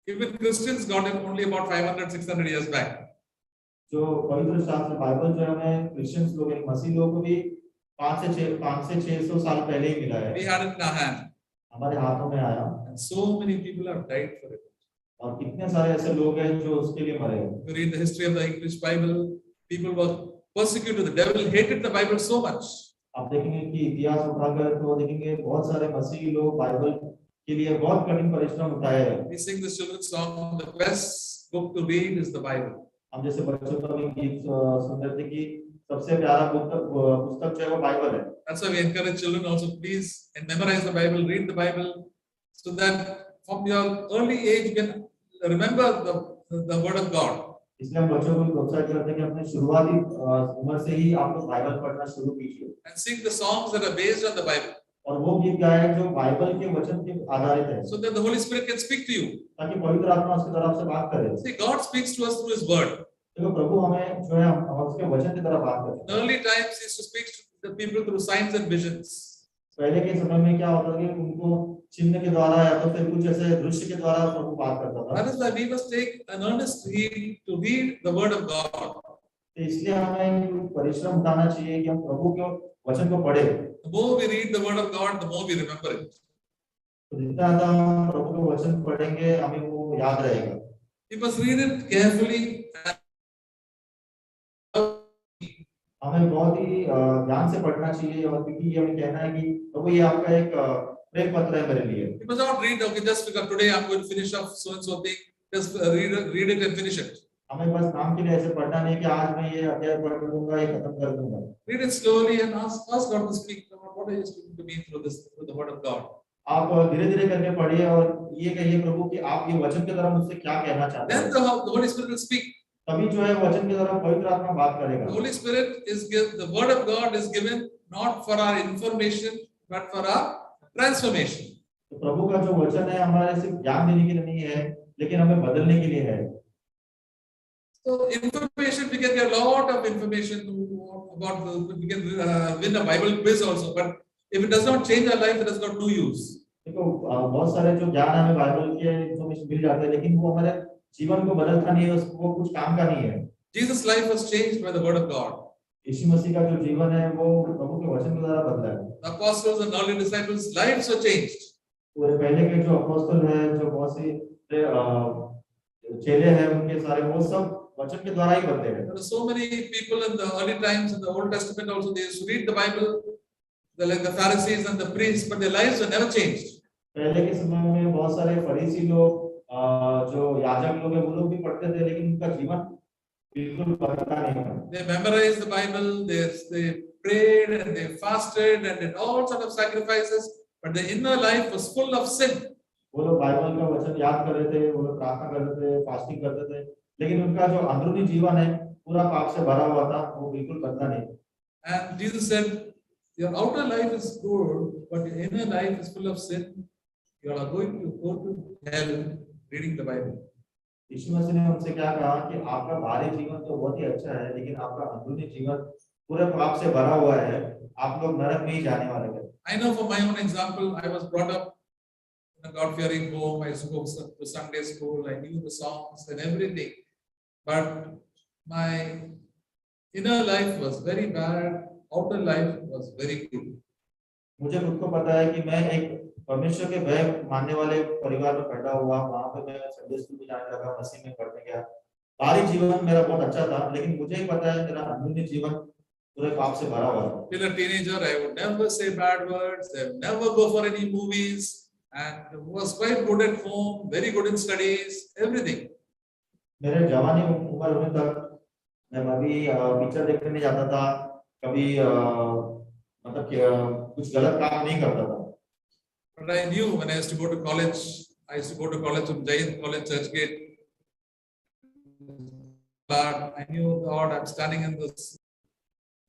Even Christians got it only about 500-600 years back. जो पवित्र शास्त्र बाइबल जो हमें क्रिश्चियंस लोग यानी मसीह लोगों को भी 5 से 600 साल पहले ही मिला है। We had it in our hand. हमारे हाथों में आया। And so many people have died for it. और कितने सारे ऐसे लोग हैं जो उसके लिए मरे। You read the history of the English Bible. People were persecuted. The devil hated the Bible so much. आप देखेंगे कि इतिहास उठाकर तो देखेंगे बहुत सारे मसीही लोग बाइबल के लिए बहुत कठिन परिश्रम उठाए हैं। We sing the children's song. The best book to read is the Bible. हम जैसे बच्चों का भी गीत सुन रहे थे कि सबसे प्यारा पुस्तक जो है वो बाइबल है। That's why we encourage children also, please, and memorize the Bible, read the Bible, so that from your early age you can remember the word of God. इसलिए हम बच्चों को प्रोत्साहित करते हैं कि अपने शुरुआती उम्र से ही आप लोग बाइबल पढ़ना शुरू कीजिए And sing the songs that are based on the Bible, और वो गीत गाएं जो बाइबल के वचन के आधारित है, so that the Holy Spirit can speak to you. ताकि पवित्र आत्मा उसकी तरफ से बात करे। See, God speaks to us through His word. देखो प्रभु हमें जो है हम उसके वचन की तरफ बात करते In early times, He used to speak to the people through signs and visions. पहले के समय में क्या होता था कि उनको चिन्ह के द्वारा या तो फिर कुछ ऐसे दृश्य के द्वारा प्रभु बात करता था। That is why we must take an earnest heed to read the word of God. तो इसलिए हमें परिश्रम उठाना चाहिए कि हम प्रभु के वचन को पढ़े। The more we read the word of God, the more we remember it. तो जितना ज्यादा हम प्रभु के वचन पढ़ेंगे हमें वो याद रहेगा। We must read it carefully. हमें बहुत ही ध्यान से पढ़ना चाहिए और क्योंकि ये हमें कहना है कि प्रभु ये आपका एक प्रेम पत्र है मेरे लिए। You must not read, okay, just because today I'm going to finish off so and so thing, just read it and finish it. हमें बस नाम के लिए ऐसे पढ़ना नहीं कि आज मैं ये अध्याय पढ़ लूंगा, ये खत्म कर दूंगा। Read it slowly and ask God to speak. What are you speaking to me through the word of God? आप धीरे-धीरे करके पढ़िए और ये कहिए प्रभु कि आप ये वचन के द्वारा मुझसे क्या कहना चाहते हैं। Then the Holy Spirit will speak. तभी जो है वचन के द्वारा पवित्र आत्मा बात करेगा। The Holy Spirit the word of God is given not for our information but for our transformation. तो प्रभु का जो वचन है हमारे सिर्फ ज्ञान देने के लिए नहीं है, लेकिन हमें बदलने के लिए है। So information, we can get a lot of information about we can win a Bible quiz also, but if it does not change our life, it has got no use. देखो बहुत सारे जो ज्ञान हमें बाइबल के information मिल जाते हैं, लेकिन वो हमारे जीवन को बदलता नहीं है, वो कुछ काम का नहीं है। Jesus' life was changed by the word of God. यीशु मसीह का जो जीवन है वो प्रभु के वचन के द्वारा बदला है। The apostles and early disciples' lives were changed. पूरे पहले के जो अपोस्तल हैं, जो बहुत से चेले हैं, उनके सारे वो सब वचन के द्वारा ही बदले हैं। There are so many people in the early times in the Old Testament also, they used to read the Bible, like the Pharisees and the priests, but their lives were never changed. पहले के समय में बहुत सारे फरीसी लोग, जो याजक लोग हैं, वो लोग भी पढ़ते थे, लेकिन उनका जीवन बिल्कुल बदला नहीं था। They memorized the Bible, they prayed and they fasted and did all sort of sacrifices, but their inner life was full of sin. वो लोग बाइबल का वचन याद कर रहे थे, वो लोग प्रार्थना कर रहे थे, फास्टिंग करते थे, लेकिन उनका जो अंदरूनी जीवन है पूरा पाप से भरा हुआ था, वो बिल्कुल बदला नहीं। And Jesus said, your outer life is good, but your inner life is full of sin. You are going to go to hell reading the Bible. यीशु मसीह ने उनसे क्या कहा कि आपका बाहरी जीवन तो बहुत ही अच्छा है, लेकिन आपका अंदरूनी जीवन पूरे पाप से भरा हुआ है, आप लोग नरक में ही जाने वाले हैं। I know from my own example, I was brought up in a God-fearing home. I used to go to Sunday school. I knew the songs and everything, but my inner life was very bad. Outer life was very good. मुझे खुद को पता है कि मैं एक परमेश्वर के भय मानने वाले परिवार में पैदा हुआ, वहां पे मैं संडे स्कूल में जाने लगा, मसीह में पढ़ने गया। बाहरी जीवन मेरा बहुत अच्छा था, लेकिन मुझे ही पता है मेरा अंदरूनी जीवन पूरे पाप से भरा हुआ था। Till a teenager, I would never say bad words. I would never go for any movies, and was quite good at home, very good in studies, everything. मेरे जवानी उम्र होने तक मैं कभी पिक्चर देखने नहीं जाता था, कभी मतलब कुछ गलत काम नहीं करता था। But I knew when I used to go to college, I used to go to college from Jain College, Churchgate. But I knew, Lord, I'm standing in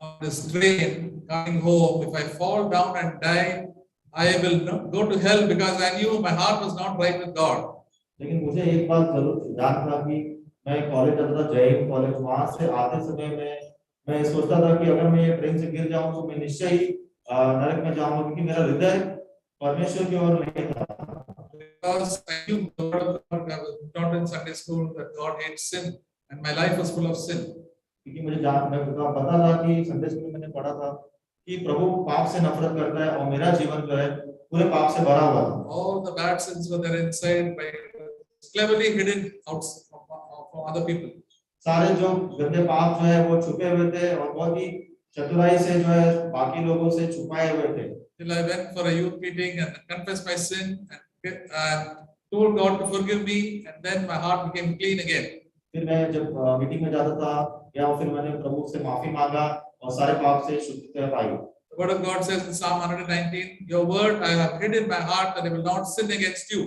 on this train coming home. If I fall down and die, I will not go to hell because I knew my heart was not right with God. लेकिन मुझे एक बात जरूर ध्यान था कि मैं college जाता था, जय हिंद कॉलेज, वहां से आते समय मैं सोचता था कि अगर मैं ये ट्रेन से गिर जाऊं तो मैं निश्चय ही नरक में जाऊंगा, क्योंकि मेरा हृदय परमेश्वर की ओर नहीं था। Because I knew the word of God, I was taught in Sunday school that God hates sin, and my life was full of sin. क्योंकि मुझे पता था कि संडे स्कूल में मैंने पढ़ा था कि प्रभु पाप से नफरत करता है और मेरा जीवन जो है पूरे पाप से भरा हुआ था। All the bad sins were there inside, by cleverly hidden out from other people. सारे जो गंदे पाप जो है वो छुपे हुए थे और बहुत ही चतुराई से जो है बाकी लोगों से छुपाए हुए थे। Till I went for a youth meeting and confessed my sin and told God to forgive me, and then my heart became clean again. फिर मैं जब मीटिंग में जाता था या फिर मैंने प्रभु से माफी मांगा और सारे पाप से शुद्धता पाई। The word of God says in Psalm 119, your word I have hid in my heart that I will not sin against you.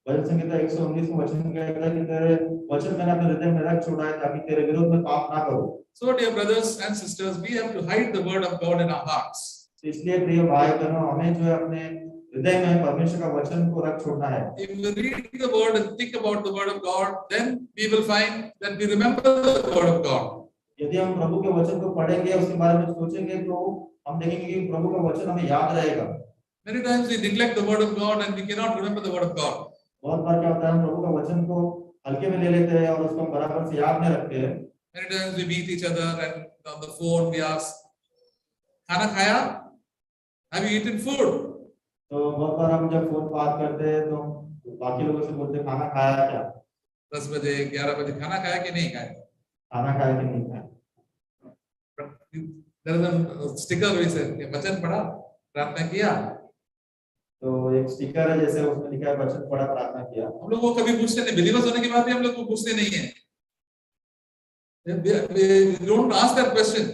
भजन संहिता 119 में वचन कहता है कि तेरे वचन मैंने अपने हृदय में रख छोड़ा है ताकि तेरे विरोध में पाप ना करूं। So dear brothers and sisters, we have to hide the word of God in our hearts. इसलिए प्रिय भाई बहनों, हमें जो है अपने हृदय में परमेश्वर का वचन को रख छोड़ना है। If we read the word and think about the word of God, then we will find that we remember the word of God. यदि हम प्रभु के वचन को पढ़ेंगे, उसके बारे में सोचेंगे, तो हम देखेंगे कि प्रभु का वचन हमें याद रहेगा। Many times we neglect the word of God and we cannot remember the word of God. बहुत बार क्या होता है, हम प्रभु का वचन को हल्के में ले लेते हैं और उसको हम बराबर से याद नहीं रखते हैं। Many times we meet each other and on the phone we ask, खाना खाया? Have you eaten food? तो बहुत बार हम जब फोन बात करते हैं तो बाकी लोगों से बोलते हैं खाना खाया क्या? 10 बजे 11 बजे खाना खाया कि नहीं खाया? खाना खाया कि नहीं खाया? There is a sticker which says वचन पढ़ा, प्रार्थना किया। तो एक स्टिकर है जैसे उसमें लिखा है वचन पढ़ा, प्रार्थना किया। हम लोग को कभी पूछते नहीं, बिलीवर्स होने के बाद भी हम लोग को पूछते नहीं है। We don't ask that question.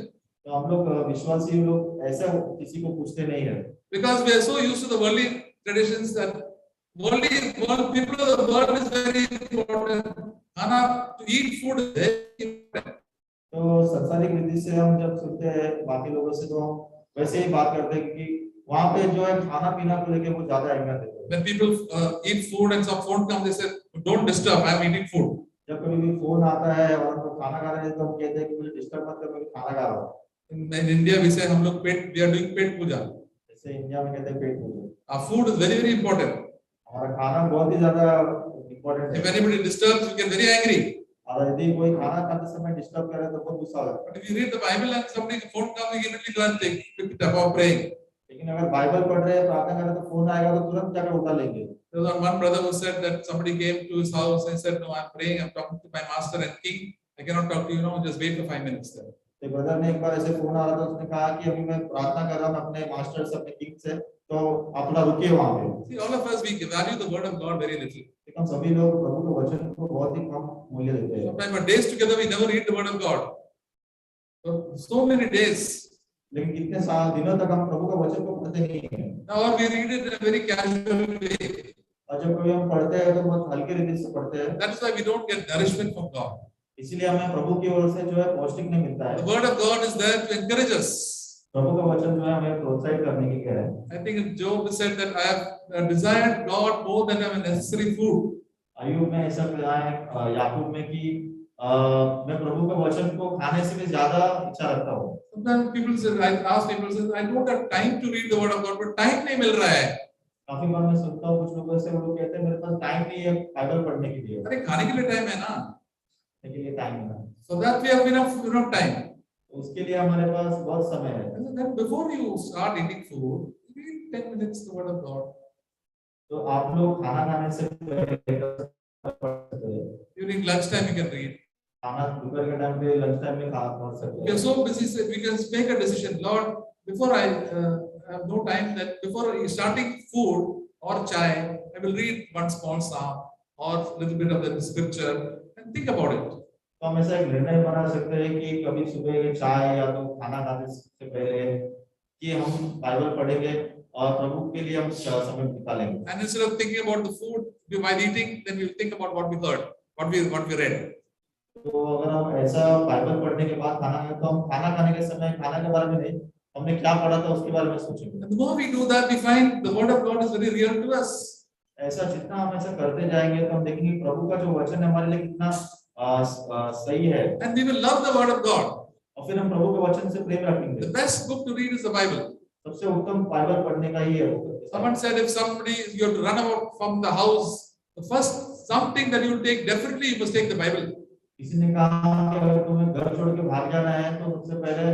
तो हम लोग विश्वासी लोग ऐसा किसी को पूछते नहीं है। Because we are so used to the worldly traditions that world people of the world is very important. खाना to eat food is very important. तो सांसारिक रीति से हम जब सुनते हैं बाकी लोगों से, तो वैसे ही बात करते हैं कि वहाँ पे जो है खाना पीना को लेके वो ज्यादा अहमियत देते हैं। When people eat food and some phone comes, they say, "Don't disturb. I am eating food." जब कभी भी फोन आता है और हम लोग खाना खा रहे हैं तो हम कहते हैं कि मुझे डिस्टर्ब मत कर, मैं खाना खा रहा हूँ। In India, we say हम लोग पेट, we are doing पेट पूजा. जैसे इंडिया में कहते हैं पेट पूजा। Our food is very important. हमारा खाना बहुत ही ज्यादा इम्पोर्टेंट If है। anybody disturbs, you get very angry. और यदि कोई खाना खाते समय डिस्टर्ब करे तो बहुत गुस्सा आता है। But if you read the Bible and somebody phone comes, you immediately go and pick it up or praying. लेकिन अगर बाइबल पढ़ रहे हैं, प्रार्थना कर रहे हैं, तो फोन आएगा तो तुरंत जाकर उठा लेंगे। There was one brother who said that somebody came to his house and said, "No, I'm praying. I'm talking to my master and king. I cannot talk to you now. Just wait for 5 minutes there." तो brother ने एक बार ऐसे phone आ रहा था, उसने कहा कि अभी मैं प्रार्थना कर रहा हूँ अपने मास्टर से, अपने किंग से, तो आप थोड़ा रुकिए वहाँ पे। See, all of us, we value the word of God very little. लेकिन सभी लोग प्रभु के वचन को बहुत ही कम मूल्य देते हैं। Sometimes for days together, we never read the word of God. For so many days. लेकिन कितने साल दिनों तक हम प्रभु का वचन को पढ़ते नहीं हैं। Now, or we read it in a very casual way. और जब कभी हम पढ़ते हैं तो बहुत हल्के रीति से पढ़ते हैं। That's why we don't get nourishment from God. इसीलिए हमें प्रभु की ओर से जो है पौष्टिक नहीं मिलता The है। word of God is there to encourage us. प्रभु का वचन जो है हमें प्रोत्साहित करने की कह है। I think Job said that I have desired God more than I have necessary food. अय्यूब में ऐसा कहा है, याकूब में कि मैं प्रभु के वचन को खाने से भी ज्यादा इच्छा रखता हूँ। Sometimes people say, I ask people, say, I don't have time to read the word of God, but time नहीं मिल रहा है. काफी बार मैं सुनता हूँ कुछ लोगों से, वो लोग कहते हैं मेरे पास टाइम नहीं है बाइबल पढ़ने के लिए। अरे खाने के लिए टाइम है ना. लेकिन ये टाइम है, So that we have enough time. उसके लिए हमारे पास बहुत समय है। And then before you start eating food, read 10 minutes the word of God. तो आप लोग खाना खाने से पहले पढ़ सकते हैं। During lunchtime you can read. खाना दोपहर के टाइम पे लंच टाइम में पढ़ सकते We हैं। are so busy, so we can make a decision. Lord, before I have no time, that before starting food or chai, I will read one small psalm or little bit of the scripture and think about it. तो हम ऐसा एक निर्णय बना सकते हैं कि कभी सुबह के चाय या तो खाना खाने से पहले कि हम बाइबल पढ़ेंगे और प्रभु के लिए हम समय निकालेंगे। And instead of thinking about the food while eating, then we'll think about what we heard, what we read. तो अगर हम ऐसा बाइबल पढ़ने के बाद खाना खाएं, तो हम खाना खाने के समय खाना के बारे में नहीं, हमने क्या पढ़ा था उसके बारे में सोचेंगे। And the more we do that, we find the word of God is very real to us. ऐसा जितना हम ऐसा करते जाएंगे तो हम देखेंगे प्रभु का जो वचन है हमारे लिए कितना सही है। And we will love the word of God. और फिर हम प्रभु के वचन से प्रेम रखेंगे। The best book to read is the Bible. सबसे उत्तम बाइबल पढ़ने का ही है। Someone said if somebody you have to run out from the house, the first something that you will take, definitely you must take the Bible. किसी ने कहा कि अगर तुम्हें घर छोड़ के भाग जाना है तो सबसे पहले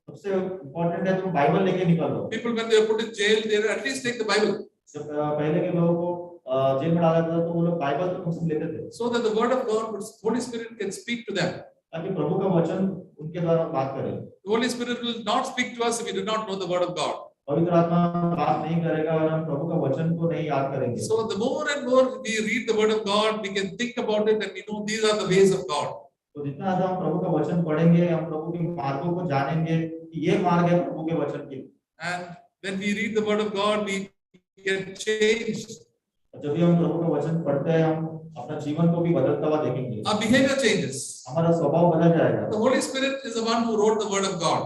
सबसे इम्पोर्टेंट है तुम बाइबल लेके निकलो। People when they are put in jail, they at least take the Bible. जब पहले के लोगों को जेल में डाला था तो वो लोग बाइबल तो मुझसे लेते थे। So that the word of God, Holy Spirit can speak to them. ताकि प्रभु का वचन उनके द्वारा बात करे। The Holy Spirit will not speak to us if we do not know the word of God. पवित्र आत्मा बात नहीं करेगा और हम प्रभु का वचन को नहीं याद करेंगे। So the more and more we read the word of God, we can think about it and we know these are the ways of God. तो जितना ज्यादा हम प्रभु का वचन पढ़ेंगे, हम प्रभु के मार्गों को जानेंगे कि ये मार्ग है प्रभु के वचन की। And when we read the word of God, we get changed. जब भी हम प्रभु का वचन पढ़ते हैं, हम अपना जीवन को भी बदलता हुआ देखेंगे, Our behavior changes. हमारा स्वभाव बदल जाएगा। The Holy Spirit is the one who wrote the word of God.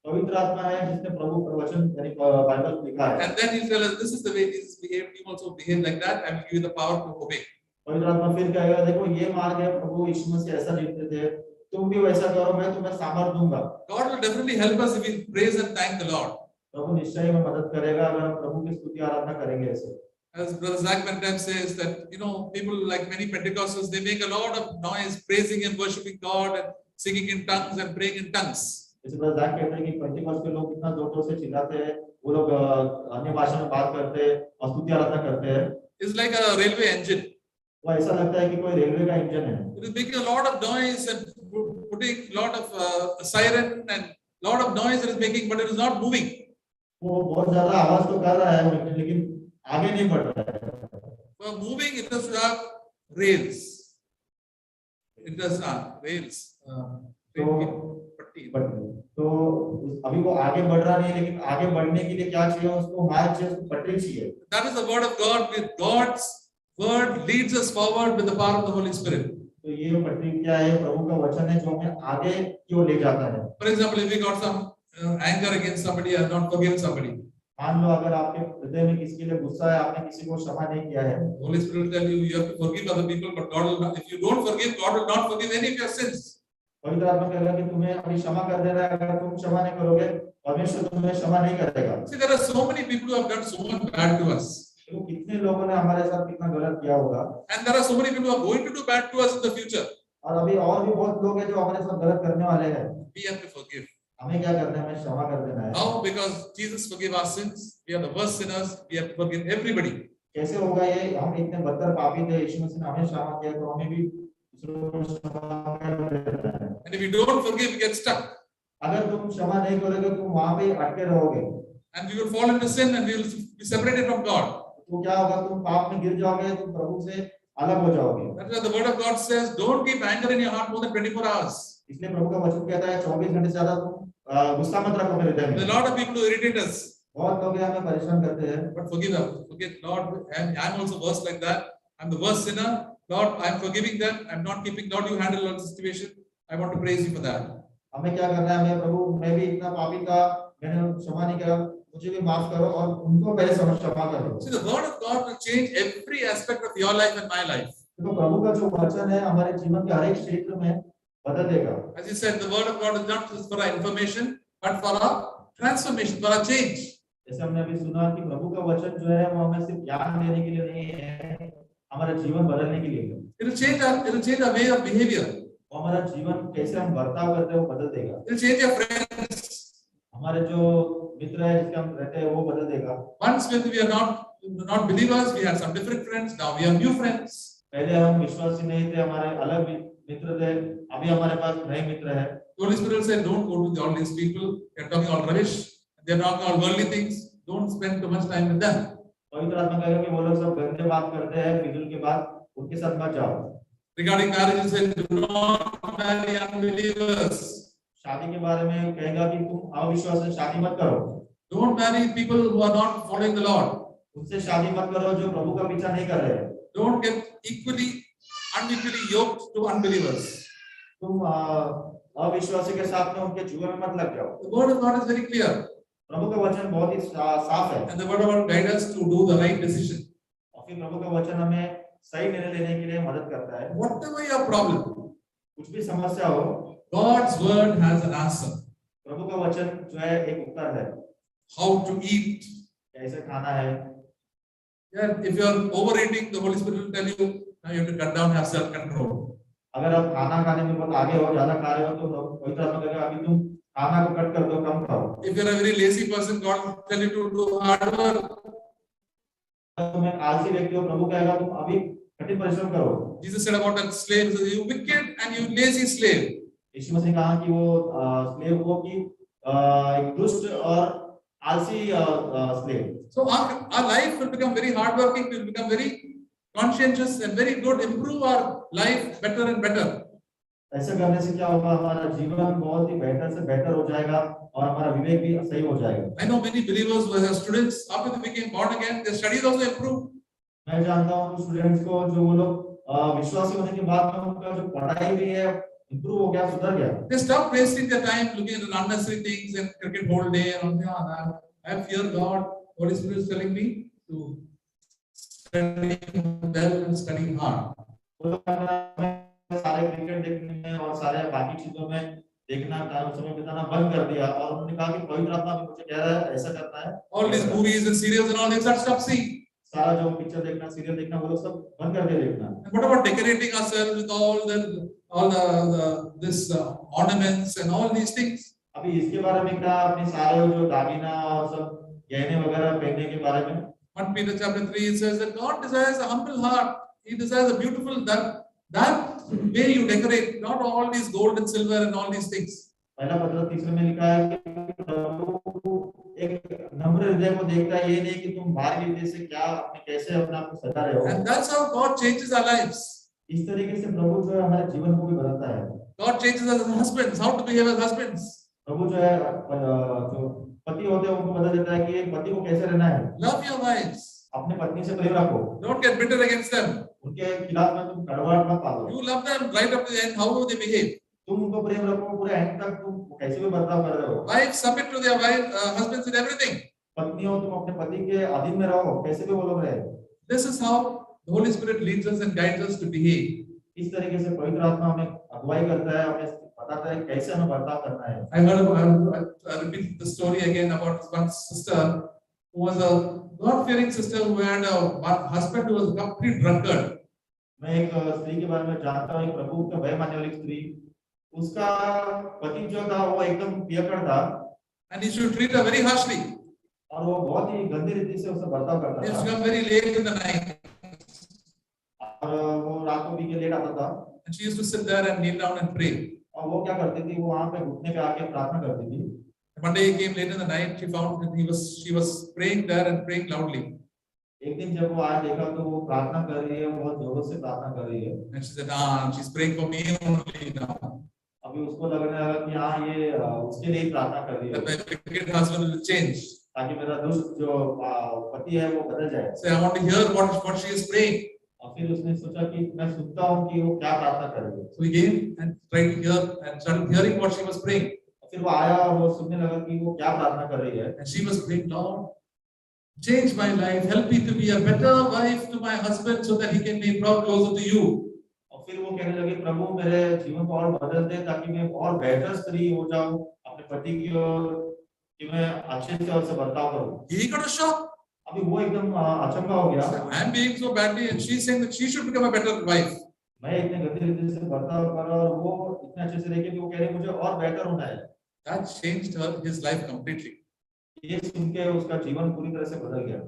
पवित्र आत्मा है जिसने प्रभु का वचन यानी बाइबल लिखा है। And then he tells us, this is the way Jesus behaved. You also behave like that. I will give you the power to obey. पवित्र आत्मा फिर कहेगा, देखो ये मार्ग है, प्रभु यीशु मसीह ऐसा जीते थे, तुम भी वैसा करो, मैं तुम्हें सामर्थ दूंगा। God will definitely help us if we praise and thank the Lord. प्रभु निश्चय में मदद करेगा अगर हम प्रभु की स्तुति आराधना करेंगे ऐसे। As Brother Zach Van Dam says that, you know, people like many Pentecostals, they make a lot of noise praising and worshiping God and singing in tongues and praying in tongues. जैसे brother Jack कहते हैं कि Pentecost के लोग इतना जोर से चिल्लाते हैं, वो लोग अन्य भाषा में बात करते हैं और स्तुति आराधना करते हैं। It's like a railway engine. वो ऐसा लगता है कि कोई रेलवे का इंजन है। It is making a lot of noise and putting a lot of siren and lot of noise it is making, but it is not moving. वो बहुत ज्यादा आवाज तो कर रहा है लेकिन आगे नहीं बढ़ रहा है। For moving, it does have rails. It does have rails. तो अभी वो आगे बढ़ रहा नहीं, लेकिन आगे बढ़ने के लिए क्या चाहिए उसको? मार्ग चाहिए, उसको पटरी चाहिए। That is the word of God. With God's word leads us forward with the power of the Holy Spirit. तो ये पटरी क्या है? प्रभु का वचन है जो हमें आगे की ओर ले जाता है। For example, if we got some anger against somebody and not forgiven somebody, मान लो अगर आपके हृदय में किसी के लिए गुस्सा है, आपने किसी को क्षमा नहीं किया है, Holy Spirit will tell you you have to forgive other people, but God will not. If you don't forgive, God will not forgive any of your sins. पवित्र आत्मा कहेगा कि तुम्हें अभी क्षमा कर देना है, अगर तुम क्षमा नहीं करोगे परमेश्वर तुम्हें क्षमा नहीं करेगा। See, there are so many people who have done so much bad to us, तो कितने लोगों ने हमारे साथ कितना गलत किया होगा, and there are so many people who are going to do bad to us in the future. और अभी और भी बहुत लोग हैं जो हमारे साथ गलत करने वाले हैं। We have to forgive. हमें क्या करना है? हमें क्षमा कर देना है। How? Because Jesus forgave our sins. We are the worst sinners. We have to forgive everybody. कैसे होगा ये? हम इतने बदतर पापी थे, यीशु मसीह ने हमें क्षमा किया, तो हमें भी दूसरों को क्षमा कर देना है। And if you don't forgive, you get stuck. अगर तुम क्षमा नहीं करोगे तुम वहां पे अटके रहोगे, And we will fall into sin and we will be separated from God. तो क्या होगा? तुम पाप में गिर जाओगे, तुम प्रभु से अलग हो जाओगे। That's why the word of God says, don't keep anger in your heart more than 24 hours. इसलिए प्रभु का वचन कहता है 24 घंटे से ज्यादा तुम गुस्सा मत रखो मेरे हृदय में। There are a lot of people who irritate us. बहुत लोग हमें परेशान करते हैं, But forgive them. Forget, Lord, and I'm also worse like that. I'm the worst sinner. Lord, I'm forgiving them. I'm not keeping. Lord, you handle all the situation. I want to praise you for that. हमें क्या करना है? मैं प्रभु, मैं भी इतना पापी था, मैंने क्षमा नहीं किया, मुझे भी माफ करो और उनको पहले क्षमा करो। See, the word of God will change every aspect of your life and my life. तो प्रभु का जो वचन है हमारे जीवन के हर एक क्षेत्र में बदल देगा। As you said, the word of God is not just for our information, but for our transformation, for our change. जैसे हमने अभी सुना कि प्रभु का वचन जो है वो हमें सिर्फ ज्ञान देने के लिए नहीं है, हमारा जीवन बदलने के लिए है। It will change our way of behavior. वो हमारा जीवन कैसे हम बर्ताव करते हैं वो बदल देगा। It will change your friends. हमारे जो मित्र है जिसके हम रहते हैं वो बदल देगा। Once when we are not believers, we had some different friends. Now we have new friends. पहले हम विश्वासी नहीं थे, हमारे अलग मित्र थे, अभी हमारे पास नए मित्र है। The Holy Spirit said, don't go to all these people. They're talking all rubbish. They're talking all worldly things. Don't spend too much time with them. पवित्र आत्मा कहेगा कि वो लोग सब गंदे बात करते हैं, फिजूल की बात, उनके साथ मत जाओ। Regarding marriage, he said, do not marry unbelievers. शादी के बारे में कहेगा कि तुम अविश्वास से शादी मत करो। Don't marry people who are not following the Lord. उनसे शादी मत करो जो प्रभु का पीछा नहीं कर रहे। Don't get unequally yoked to unbelievers. तुम अविश्वासी के साथ में उनके जुए में मत लग जाओ। The word of God is very clear. प्रभु का वचन बहुत ही साफ है। And the word of God guides us to do the right decision. और फिर प्रभु का वचन हमें सही निर्णय लेने के लिए मदद करता है। Whatever your problem, कुछ भी समस्या हो, God's word has an answer. प्रभु का वचन जो है एक उत्तर है। How to eat. कैसे खाना है। Yeah, if you are overeating, the Holy Spirit will tell you, now you have to cut down, have self-control. अगर आप खाना खाने में बहुत आगे हो, ज्यादा खा रहे हो, तो पवित्र आत्मा कहेगा अभी तुम खाना को कट कर दो, कम खाओ। If you are a very lazy person, God will tell you to do hard work. तुम एक आलसी व्यक्ति हो, प्रभु कहेगा तुम अभी कठिन परिश्रम करो। Jesus said about that slave, he said, you wicked and you lazy slave. यीशु मसीह ने कहा कि वो स्लेव को कि एक दुष्ट और आलसी slave. So our life will become very hardworking, we will become very conscientious and very good, improve our life better and better. ऐसा करने से क्या होगा, हमारा जीवन बहुत ही बेहतर से बेहतर हो जाएगा और हमारा विवेक भी सही हो जाएगा। I know many believers who are students after they became born again, their studies also improved. मैं जानता हूँ स्टूडेंट्स को जो वो लोग विश्वासी होने के बाद में उनका जो पढ़ाई भी है इंप्रूव हो गया, सुधर गया। They stopped wasting their time looking at unnecessary things and cricket whole day and all that. I fear God. Holy Spirit is telling me to study well and study hard. वो लोग सारे cricket देखने में और सारे बाकी चीजों में देखना टाइम समय बिताना बंद कर दिया और उन्होंने कहा कि पवित्र आत्मा भी मुझे कह रहा है ऐसा करना है। All these movies and serials and all they stop seeing. सारा जो पिक्चर देखना, सीरियल देखना, वो लोग सब बंद कर दिया देखना। And what about decorating ourselves with all the this ornaments and all these things? अभी इसके बारे में क्या, अपने सारे जो दागिना और सब गहने वगैरह पहनने के बारे में 1 Peter chapter 3 it says that God desires a humble heart. He desires a beautiful that way you decorate, not all these gold and silver and all these things. पहला पत्र 3 में लिखा है कि प्रभु एक नम्र हृदय को देखता है, ये नहीं कि तुम बाहर की विधि से क्या अपने कैसे अपने आप को सजा रहे हो। And that's how God changes our lives. इस तरीके से प्रभु जो है हमारे जीवन को भी बदलता है। God changes us as husbands, how to behave as husbands. प्रभु जो है जो पति होते हैं उनको बदल देता है कि एक पति को कैसे रहना है। Love your wives. अपने पत्नी से प्रेम रखो। Don't get bitter against them. उनके खिलाफ में तुम कड़वाहट मत पालो। You love them right up to the end, however they behave. तुम उनको प्रेम रखो पूरे एंड तक, तुम कैसे भी बर्ताव कर रहे हो। Wives submit to their husbands in everything. पत्नी हो तुम अपने पति के अधीन में रहो, कैसे भी वो लोग रहे। This is how the Holy Spirit leads us and guides us to behave. इस तरीके से पवित्र आत्मा हमें अगुवाई करता है, हमें बताता है कैसे हमें बर्ताव करना है। I repeat the story again about one sister who was a God-fearing sister who had a husband who was a complete drunkard. मैं एक स्त्री के बारे में जानता हूँ, एक प्रभु का भय मानने वाली स्त्री, उसका पति जो था वो एकदम पियक्कड़ था And he should treat her very harshly. और वो बहुत ही गंदी रीति से उससे बर्ताव He करता used to था come very late in the night. और वो रात को भी के लेट आता था And she used to sit there and kneel down and pray. और वो क्या करती थी, वो वहां पे घुटने पे आके प्रार्थना करती थी। One day he came late in the night. She found that she was praying there and praying loudly. एक दिन जब वो आया देखा तो वो प्रार्थना कर रही है, बहुत जोरों से प्रार्थना कर रही है। And she said, "Ah, she's praying for me only now. अभी उसको लगने लगा कि हाँ ये उसके लिए ही प्रार्थना कर रही है That my wicked husband will change. ताकि मेरा दुष्ट जो पति है वो बदल जाए। So I want to hear what she is praying." और फिर उसने सोचा कि मैं सुनता हूँ कि वो क्या प्रार्थना कर रही है। So he came and tried to hear and started hearing what she was praying. फिर वो आया और वो सुनने लगा कि वो क्या प्रार्थना कर रही है। And she was praying, "Lord, change my life. Help me to be a better wife to my husband so that he can be brought closer to you." और फिर वो कहने लगी, प्रभु मेरे जीवन को और बदल दे ताकि मैं और बेहतर स्त्री हो जाऊं अपने पति की ओर, कि मैं अच्छे से उससे बर्ताव करूं। He got a shock. अभी वो एकदम अचंभा हो गया। I am behaving so badly and she's saying that she should become a better wife. मैं इतने गंदी रीति से बर्ताव कर रहा हूं और वो इतने अच्छे से रह के भी वो कह रही मुझे और बेहतर होना है। That changed his life completely. ये सुन के उसका जीवन पूरी तरह से बदल गया।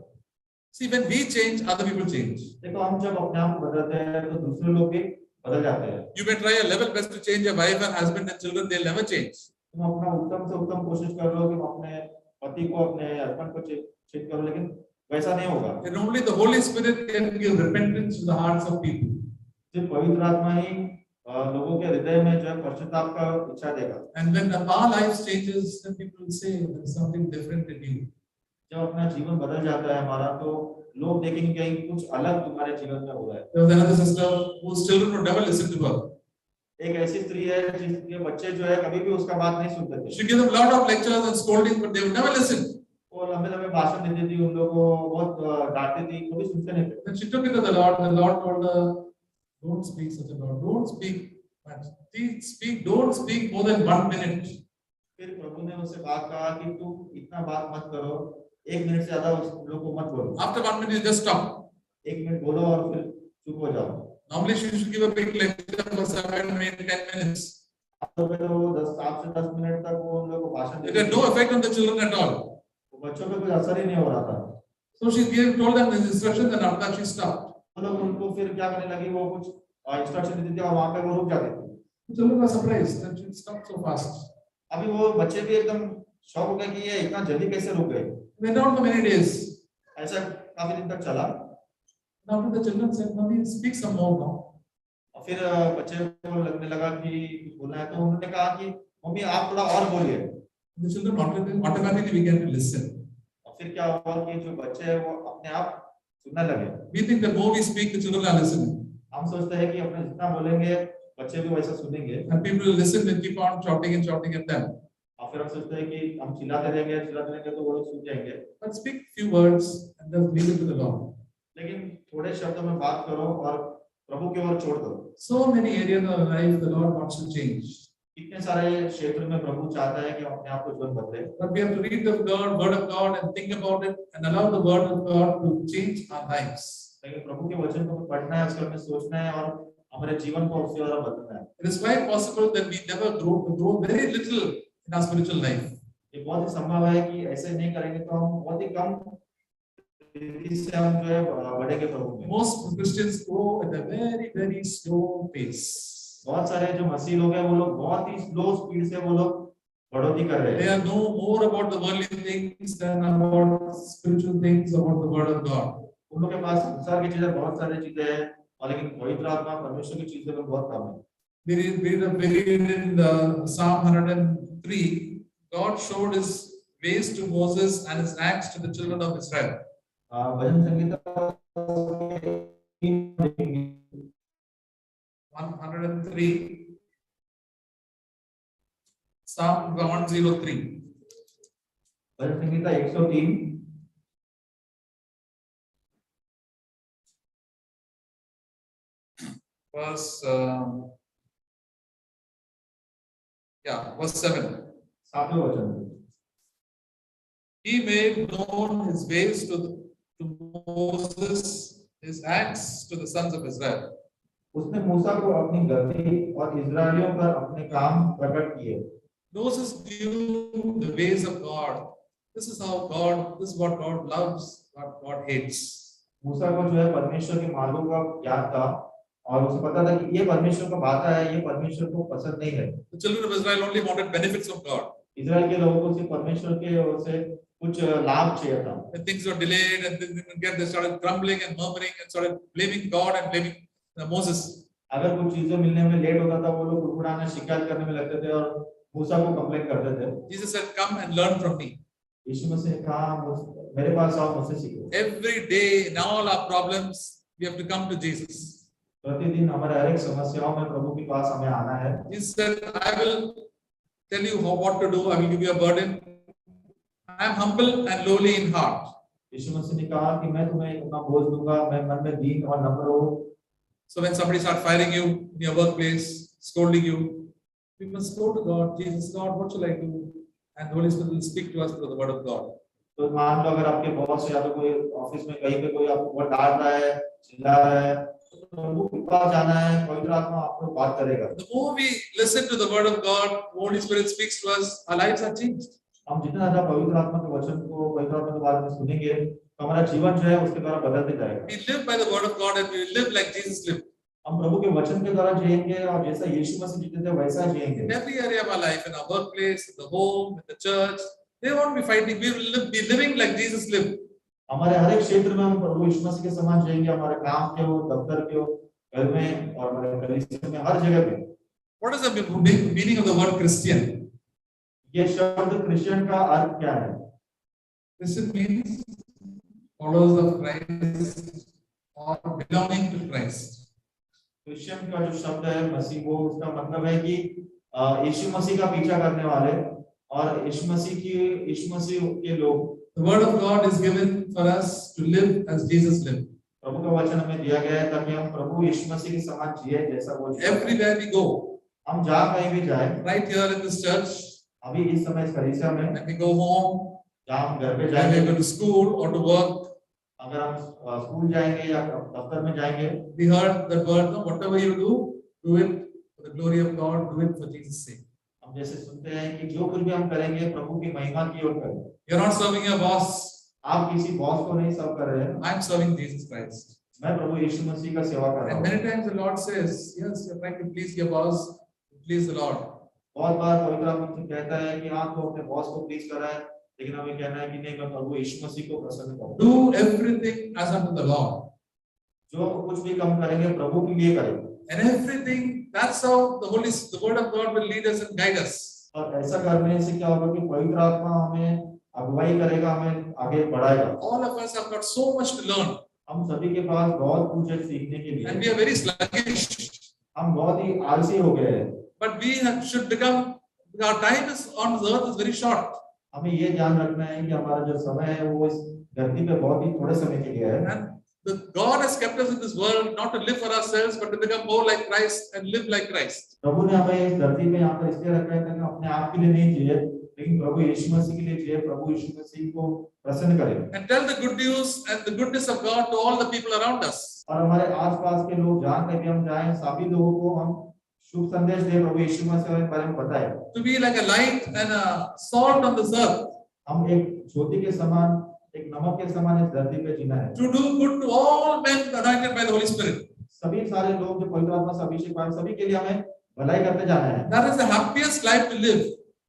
See, when we change, other people change. देखो हम जब अपने आप को बदलते हैं तो दूसरे लोग भी बदल जाते हैं। You may try your level best to change your wife and husband and children, they'll never change. तुम अपना उत्तम से उत्तम कोशिश कर लो कि अपने पति को अपने हस्बैंड को चेक करो, लेकिन वैसा नहीं होगा। And only the Holy Spirit can give repentance to the hearts of people. सिर्फ पवित्र आत्मा ही लोगों के हृदय में जो है पश्चाताप का इच्छा देगा। And when our lives changes, then people will say there's something different in you. जब अपना जीवन बदल जाता है हमारा, तो लोग देखेंगे कहीं कुछ अलग तुम्हारे जीवन में हो रहा है। There was another sister whose children would never listen to her. एक ऐसी स्त्री है जिसके बच्चे जो है कभी भी उसका बात नहीं सुनते थे। She gave them a lot of lectures and scoldings, but they would never listen. वो लंबे लंबे भाषण देती थी, उन लोगों को बहुत डांटती थी, कभी सुनते नहीं थे। When she took it to the Lord told her, "Don't speak such a word. Don't speak. Don't speak more than 1 minute." फिर प्रभु ने उससे बात कहा कि तुम इतना बात मत करो, 1 मिनट से ज्यादा उस लोग को मत बोलो। After 1 minute, you just stop. 1 minute बोलो और फिर चुप हो जाओ। Normally, she should give a big lecture for 7, 8, 10 minutes. तो फिर वो 7 से 10 मिनट तक वो उन लोगों को भाषण It देती had no effect on the children at all. वो बच्चों पे कोई असर ही नहीं हो रहा था। So she told them the instructions, and after that she stopped. वो लोग उनको फिर क्या करने लगी, वो कुछ इंस्ट्रक्शन देती थी और वहां पे वो रुक जाती थी। The children were surprised that she stopped so fast. अभी वो बच्चे भी एकदम शॉक हो गए कि ये इतना जल्दी कैसे रुक गए। Went on for many days. ऐसा काफी दिन तक चला। After the children said, "Mommy, speak some more now." और फिर बच्चे को लगने लगा कि कुछ बोलना है, तो उन्होंने कहा कि मम्मी आप थोड़ा और बोलिए। The children automatically began to listen. और फिर क्या हुआ कि जो बच्चे हैं वो अपने आप सुनने लगे। We think the more we speak, the children are listening. हम सोचते हैं कि अपने जितना बोलेंगे बच्चे भी वैसा सुनेंगे, And people will listen and keep on shouting and shouting at them. और फिर हम सोचते हैं कि हम चिल्लाते रहेंगे तो वो लोग सुन जाएंगे। But speak few words and just leave it to the Lord. लेकिन थोड़े शब्दों में बात करो और प्रभु की ओर छोड़ दो। So many areas of our life the Lord wants to change. कितने सारे क्षेत्र में प्रभु चाहता है कि हम अपने आप को जीवन बदले। But we have to read the word of God and think about it and allow the word of God to change our lives. लेकिन प्रभु के वचन को पढ़ना है, उसके बारे में सोचना है और हमारे जीवन को उसके द्वारा बदलना है। It is quite possible that we never grow very little in our spiritual life. ये बहुत ही संभव है कि ऐसे नहीं करेंगे तो हम बहुत ही कम से हम जो है बढ़ेंगे प्रभु में। Most Christians grow at a very slow pace. बहुत सारे जो मसीह लोग हैं वो लोग बहुत ही स्लो स्पीड से वो लोग बढ़ोतरी कर रहे They हैं। are know more about the worldly things than about spiritual things, about the word of God. उन लोगों के पास संसार की चीजें बहुत सारी चीजें हैं, और लेकिन पवित्र आत्मा परमेश्वर की चीजें में बहुत कम है। We read in Psalm 103, God showed his ways to Moses and his acts to the children of Israel. Bhajan Sangeeta 103, Psalm 103. Bhajan Sangeeta 103 verse 7. सातवें वचन। He made known his ways to Moses, his acts to the sons of Israel. उसने मूसा को अपनी गति और इस्राएलियों पर अपने काम प्रकट किए। Moses knew the ways of God. This is what God loves, what God hates. मूसा को जो है परमेश्वर के मार्गों का ज्ञान था और उसे पता था कि ये परमेश्वर को बात है, ये परमेश्वर को पसंद नहीं है। The children of Israel only wanted benefits of God. इस्राएल के लोगों को सिर्फ परमेश्वर के ओर से कुछ लाभ चाहिए था। When things were delayed and they started grumbling and murmuring and started blaming God and blaming Moses. अगर कुछ चीजें मिलने में लेट होता था वो लोग गुड़गुड़ाना शिकायत करने में लगते थे और मूसा को कंप्लेंट करते थे। Jesus said, "Come and learn from me." यीशु मसीह ने कहा मेरे पास आओ, मुझसे सीखो। Every day in all our problems, we have to come to Jesus. प्रतिदिन हमारे हर एक समस्याओं में प्रभु के पास हमें आना है। Jesus said, "I will tell you what to do. I will give you a burden. I am humble and lowly in heart." यीशु मसीह ने कहा कि मैं तुम्हें अपना बोझ दूंगा, मैं मन में दीन और नम्र हूँ। So when somebody starts firing you in your workplace, scolding you, we must go to God. Jesus, God, what shall I do? And the Holy Spirit will speak to us through the word of God. तो मान लो अगर आपके boss या तो कोई office में कहीं पे कोई आपको बहुत डांट रहा है, चिल्ला रहा है, तो प्रभु के पास जाना है, पवित्र आत्मा आपको बात करेगा। The more we listen to the word of God, the Holy Spirit speaks to us, our lives are changed. हम जितना ज्यादा पवित्र आत्मा के वचन को, पवित्र आत्मा के बारे में सुनेंगे, तो हमारा जीवन जो है उसके द्वारा बदलते जाएगा। We live by the word of God and we live like Jesus lived. हम प्रभु के वचन के द्वारा जिएंगे और जैसा यीशु मसीह जीते थे वैसा जिएंगे। In every area of our life, in our workplace, in the home, in the church, they won't be fighting. We will be living like Jesus lived. हमारे हर एक क्षेत्र में हम प्रभु यीशु मसीह के समान जिएंगे, हमारे काम के हो, दफ्तर के हो, घर में और हमारे कलीसिया में, हर जगह पे। What is the meaning of the word Christian? ये शब्द क्रिश्चियन का अर्थ क्या है? Christian means followers of Christ or belonging to Christ. Christian का जो शब्द है मसीह, वो उसका मतलब है कि यीशु मसीह का पीछा करने वाले और यीशु मसीह के लोग। The word of God is given for us to live as Jesus lived. प्रभु का वचन हमें दिया गया है ताकि हम प्रभु यीशु मसीह के समान जिए जैसा वो जिया। Everywhere we go, हम जहाँ कहीं भी जाए, right here in this church, अभी इस समय इस कलीसिया में, when we go home, जहाँ हम घर पे when जाएंगे, we go to school or to work, अगर हम स्कूल जाएंगे या दफ्तर में जाएंगे, we heard that word, no, whatever you do it for the glory of God, do it for Jesus' sake. हम जैसे सुनते हैं कि जो कुछ भी हम करेंगे प्रभु की महिमा की ओर करें। You're not serving your boss. आप किसी बॉस को नहीं सर्व कर रहे हैं, I'm serving Jesus Christ. मैं प्रभु यीशु मसीह का सेवा कर रहा And हूँ। many times the Lord says, yes, you're trying to please your boss, please the Lord. बहुत बार पवित्र आत्मा कहता है कि हाँ तो अपने बॉस को प्लीज कर रहा है, लेकिन हमें कहना है कि नहीं, मैं प्रभु यीशु मसीह को प्रसन्न करूँ। Do everything as unto the Lord. जो कुछ भी काम करेंगे प्रभु के लिए करें। And everything, that's how the word of God will lead us and guide us. और ऐसा करने से क्या होगा कि पवित्र आत्मा हमें अगुवाई करेगा, हमें आगे बढ़ाएगा। All of us have got so much to learn. हम सभी के पास बहुत कुछ है सीखने के लिए। And we are very sluggish. हम बहुत ही आलसी हो गए हैं। But we should become, our time is on the earth is very short. हमें ये ध्यान रखना है कि हमारा जो समय है वो इस धरती पे बहुत ही थोड़े समय के लिए है। And God has kept us in this world not to live for ourselves, but to become more like Christ and live like Christ. प्रभु ने हमें इस धरती पे यहाँ पर इसलिए रखा है ताकि हम अपने आप के लिए नहीं जिए, लेकिन प्रभु यीशु मसीह के लिए जिए, प्रभु यीशु मसीह को प्रसन्न करें। And tell the good news and the goodness of God to all the people around us. और हमारे आसपास के लोग जहाँ कहीं भी हम जाएं, सभी लोगों को हम शुभ संदेश दें, प्रभु यीशु मसीह के बारे में बताएं। To be like a light and a salt on this earth. हम एक ज्योति के समान, एक नमक के समान इस धरती पे जीना है। To do good to all men anointed by the Holy Spirit. सभी सारे लोग जो पवित्र आत्मा से अभिषेक पाए, सभी के लिए हमें भलाई करते जाना है। That is the happiest life to live.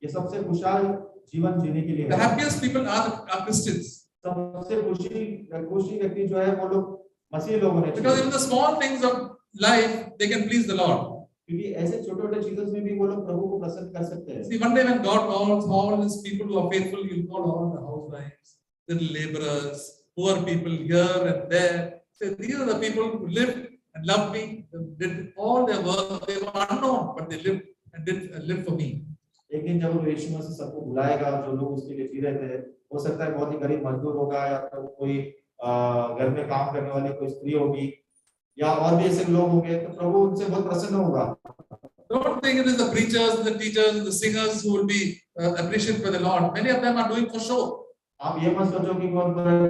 ये सबसे खुशहाल जीवन जीने के लिए The है। happiest people are Christians. सबसे खुशी व्यक्ति जो है वो लोग मसीही लोग होने Because चाहिए। even the small things of life, they can please the Lord. क्योंकि ऐसे छोटे-छोटे चीजों में भी वो लोग प्रभु को प्रसन्न कर सकते हैं। See, one day when God calls all his people who are faithful, he'll call all the housewives, the laborers, poor people here and there. So these are the people who lived and loved me, did all their work. They were unknown, but they lived and did live for me. एक दिन जब यीशु मसीह सबको बुलाएगा, जो लोग उसके लिए जी रहे थे, हो सकता है बहुत ही गरीब मजदूर होगा, या तो कोई घर में काम करने वाली कोई स्त्री होगी, या और भी ऐसे लोग होंगे, तो प्रभु उनसे बहुत प्रसन्न होगा। Don't think it is the preachers, the teachers, the singers who will be appreciated by the Lord. Many of them are doing for show. आप ये मत सोचो कि बहुत बड़े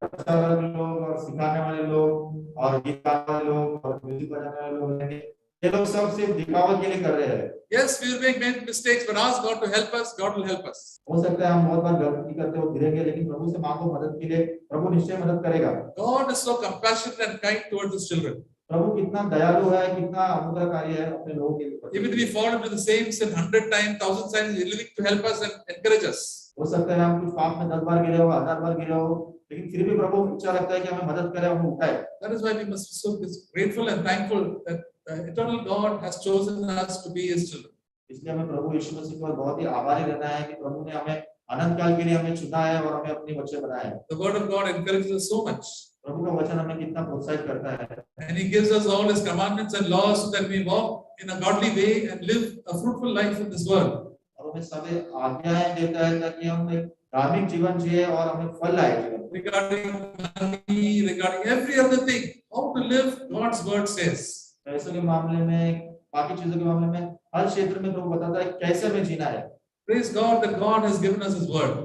प्रचारक लोग और सिखाने वाले लोग और गीत गाने वाले लोग और म्यूजिक बजाने वाले लोग हैं, ये लोग सब सिर्फ दिखावा के लिए कर रहे हैं। Yes, we will make mistakes, but ask God to help us. God will help us. हो सकता है हम बहुत बार गलती करते हो गिरेंगे, लेकिन प्रभु से मांगो मदद के लिए, प्रभु निश्चय मदद करेगा। God is so compassionate and kind towards his children. प्रभु कितना दयालु है, कितना अनुग्रहकारी है अपने लोगों के लिए। Even if we fall into the same sin 100 times, 1000 times, he is willing to help us and encourage us. हो सकता है हम कुछ पाप में 10 बार गिरे हो, 1000 बार गिरे हो, लेकिन फिर भी प्रभु इच्छा रखता है कि हमें मदद करे, हमें उठाए। That is why we must be so grateful and thankful that the eternal God has chosen us to be his children. इसलिए हमें प्रभु यीशु मसीह पर बहुत ही आभारी रहना है कि प्रभु ने हमें अनंत काल के लिए हमें चुना है और हमें अपने बच्चे बनाए हैं। The word of God encourages us so much. प्रभु का वचन हमें कितना प्रोत्साहित करता है। And he gives us all his commandments and laws so that we walk in a godly way and live a fruitful life in this world. और हमें सभी आज्ञाएं देता है ताकि हम एक धार्मिक जीवन जिए और हमें फल लाए जीवन। Regarding money, regarding every other thing, how to live, God's word says. पैसों के मामले में, बाकी चीजों के मामले में, हर क्षेत्र में प्रभु बताता है कैसे हमें जीना है। Praise God that God has given us his word.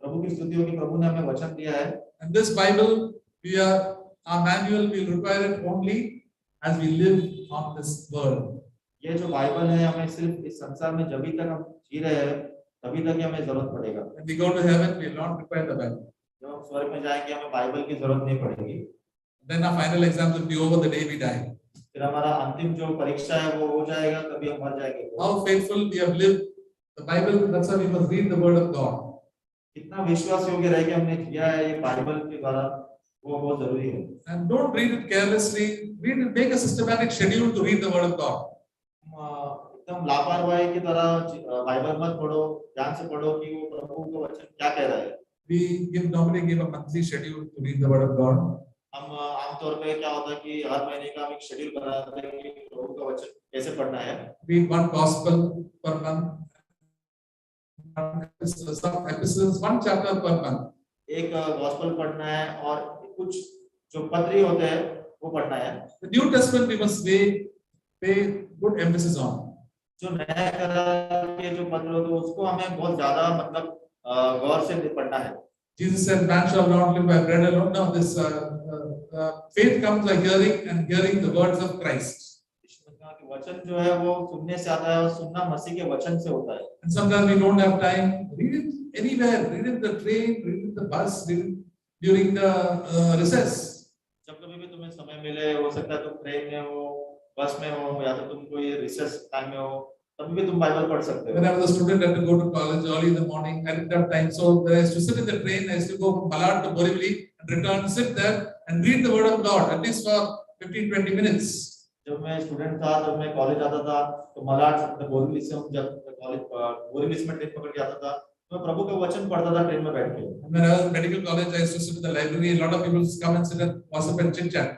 प्रभु की स्तुति हो कि प्रभु ने हमें वचन दिया है। And this Bible, our manual, we will require it only as we live on this world. ये जो बाइबल है हमें सिर्फ इस संसार में जब तक हम जी रहे हैं तभी तक हमें जरूरत पड़ेगा। When we go to heaven, we will not require the Bible. जब हम स्वर्ग में जाएंगे हमें बाइबल की जरूरत नहीं पड़ेगी। Then our final exams will be over the day we die. फिर हमारा अंतिम जो परीक्षा है वो हो जाएगा, तभी हम मर जाएंगे। How faithful we have lived the Bible, that's why we must read the word of God. कितना विश्वास योग्य रह के हमने जिया है ये बाइबल के द्वारा, वो बहुत जरूरी है। And don't read it carelessly. Read it, make a systematic schedule to read the word of God. एकदम लापरवाही की तरह बाइबल मत पढ़ो, ध्यान से पढ़ो कि वो प्रभु का वचन क्या कह रहा है। We normally give a monthly schedule to read the word of God. हम आमतौर पे क्या होता है कि हर महीने का हम एक शेड्यूल बनाते हैं कि प्रभु का वचन कैसे पढ़ना है। Read one gospel per month. Some epistles, one chapter per month. एक गॉस्पेल पढ़ना है और कुछ जो पत्री होते हैं वो पढ़ना है। The New Testament we must pay good emphasis on. जो नया करार के जो पत्र होते हैं उसको हमें बहुत ज्यादा मतलब गौर से पढ़ना है। Jesus said, "Man shall not live by bread alone." Now, this faith comes by hearing, and hearing the words of Christ. वचन जो है वो सुनने से आता है और सुनना मसीह के वचन से होता है। And sometimes we don't have time. Read it anywhere. Read it in the train. Read it in the bus. Read it during the recess. जब कभी भी तुम्हें समय मिले, हो सकता है तुम ट्रेन में हो, बस में हो, या तो तुम कोई रिसेस टाइम में हो, तब भी तुम बाइबल पढ़ सकते हो। When I was a student, I had to go to college early in the morning. I didn't have time, so when I used to sit in the train, I used to go from Malad to Borivali and return, sit there and read the word of God at least for 15-20 minutes. जब मैं student था, जब मैं college आता था, तो मलाड बोरीवली से हम जब कॉलेज बोरीवली में ट्रेन पकड़ के आता था, तो मैं प्रभु का वचन पढ़ता था ट्रेन में बैठ के। When I was in medical college, I used to sit in the library. A lot of people come and sit and gossip and chit chat.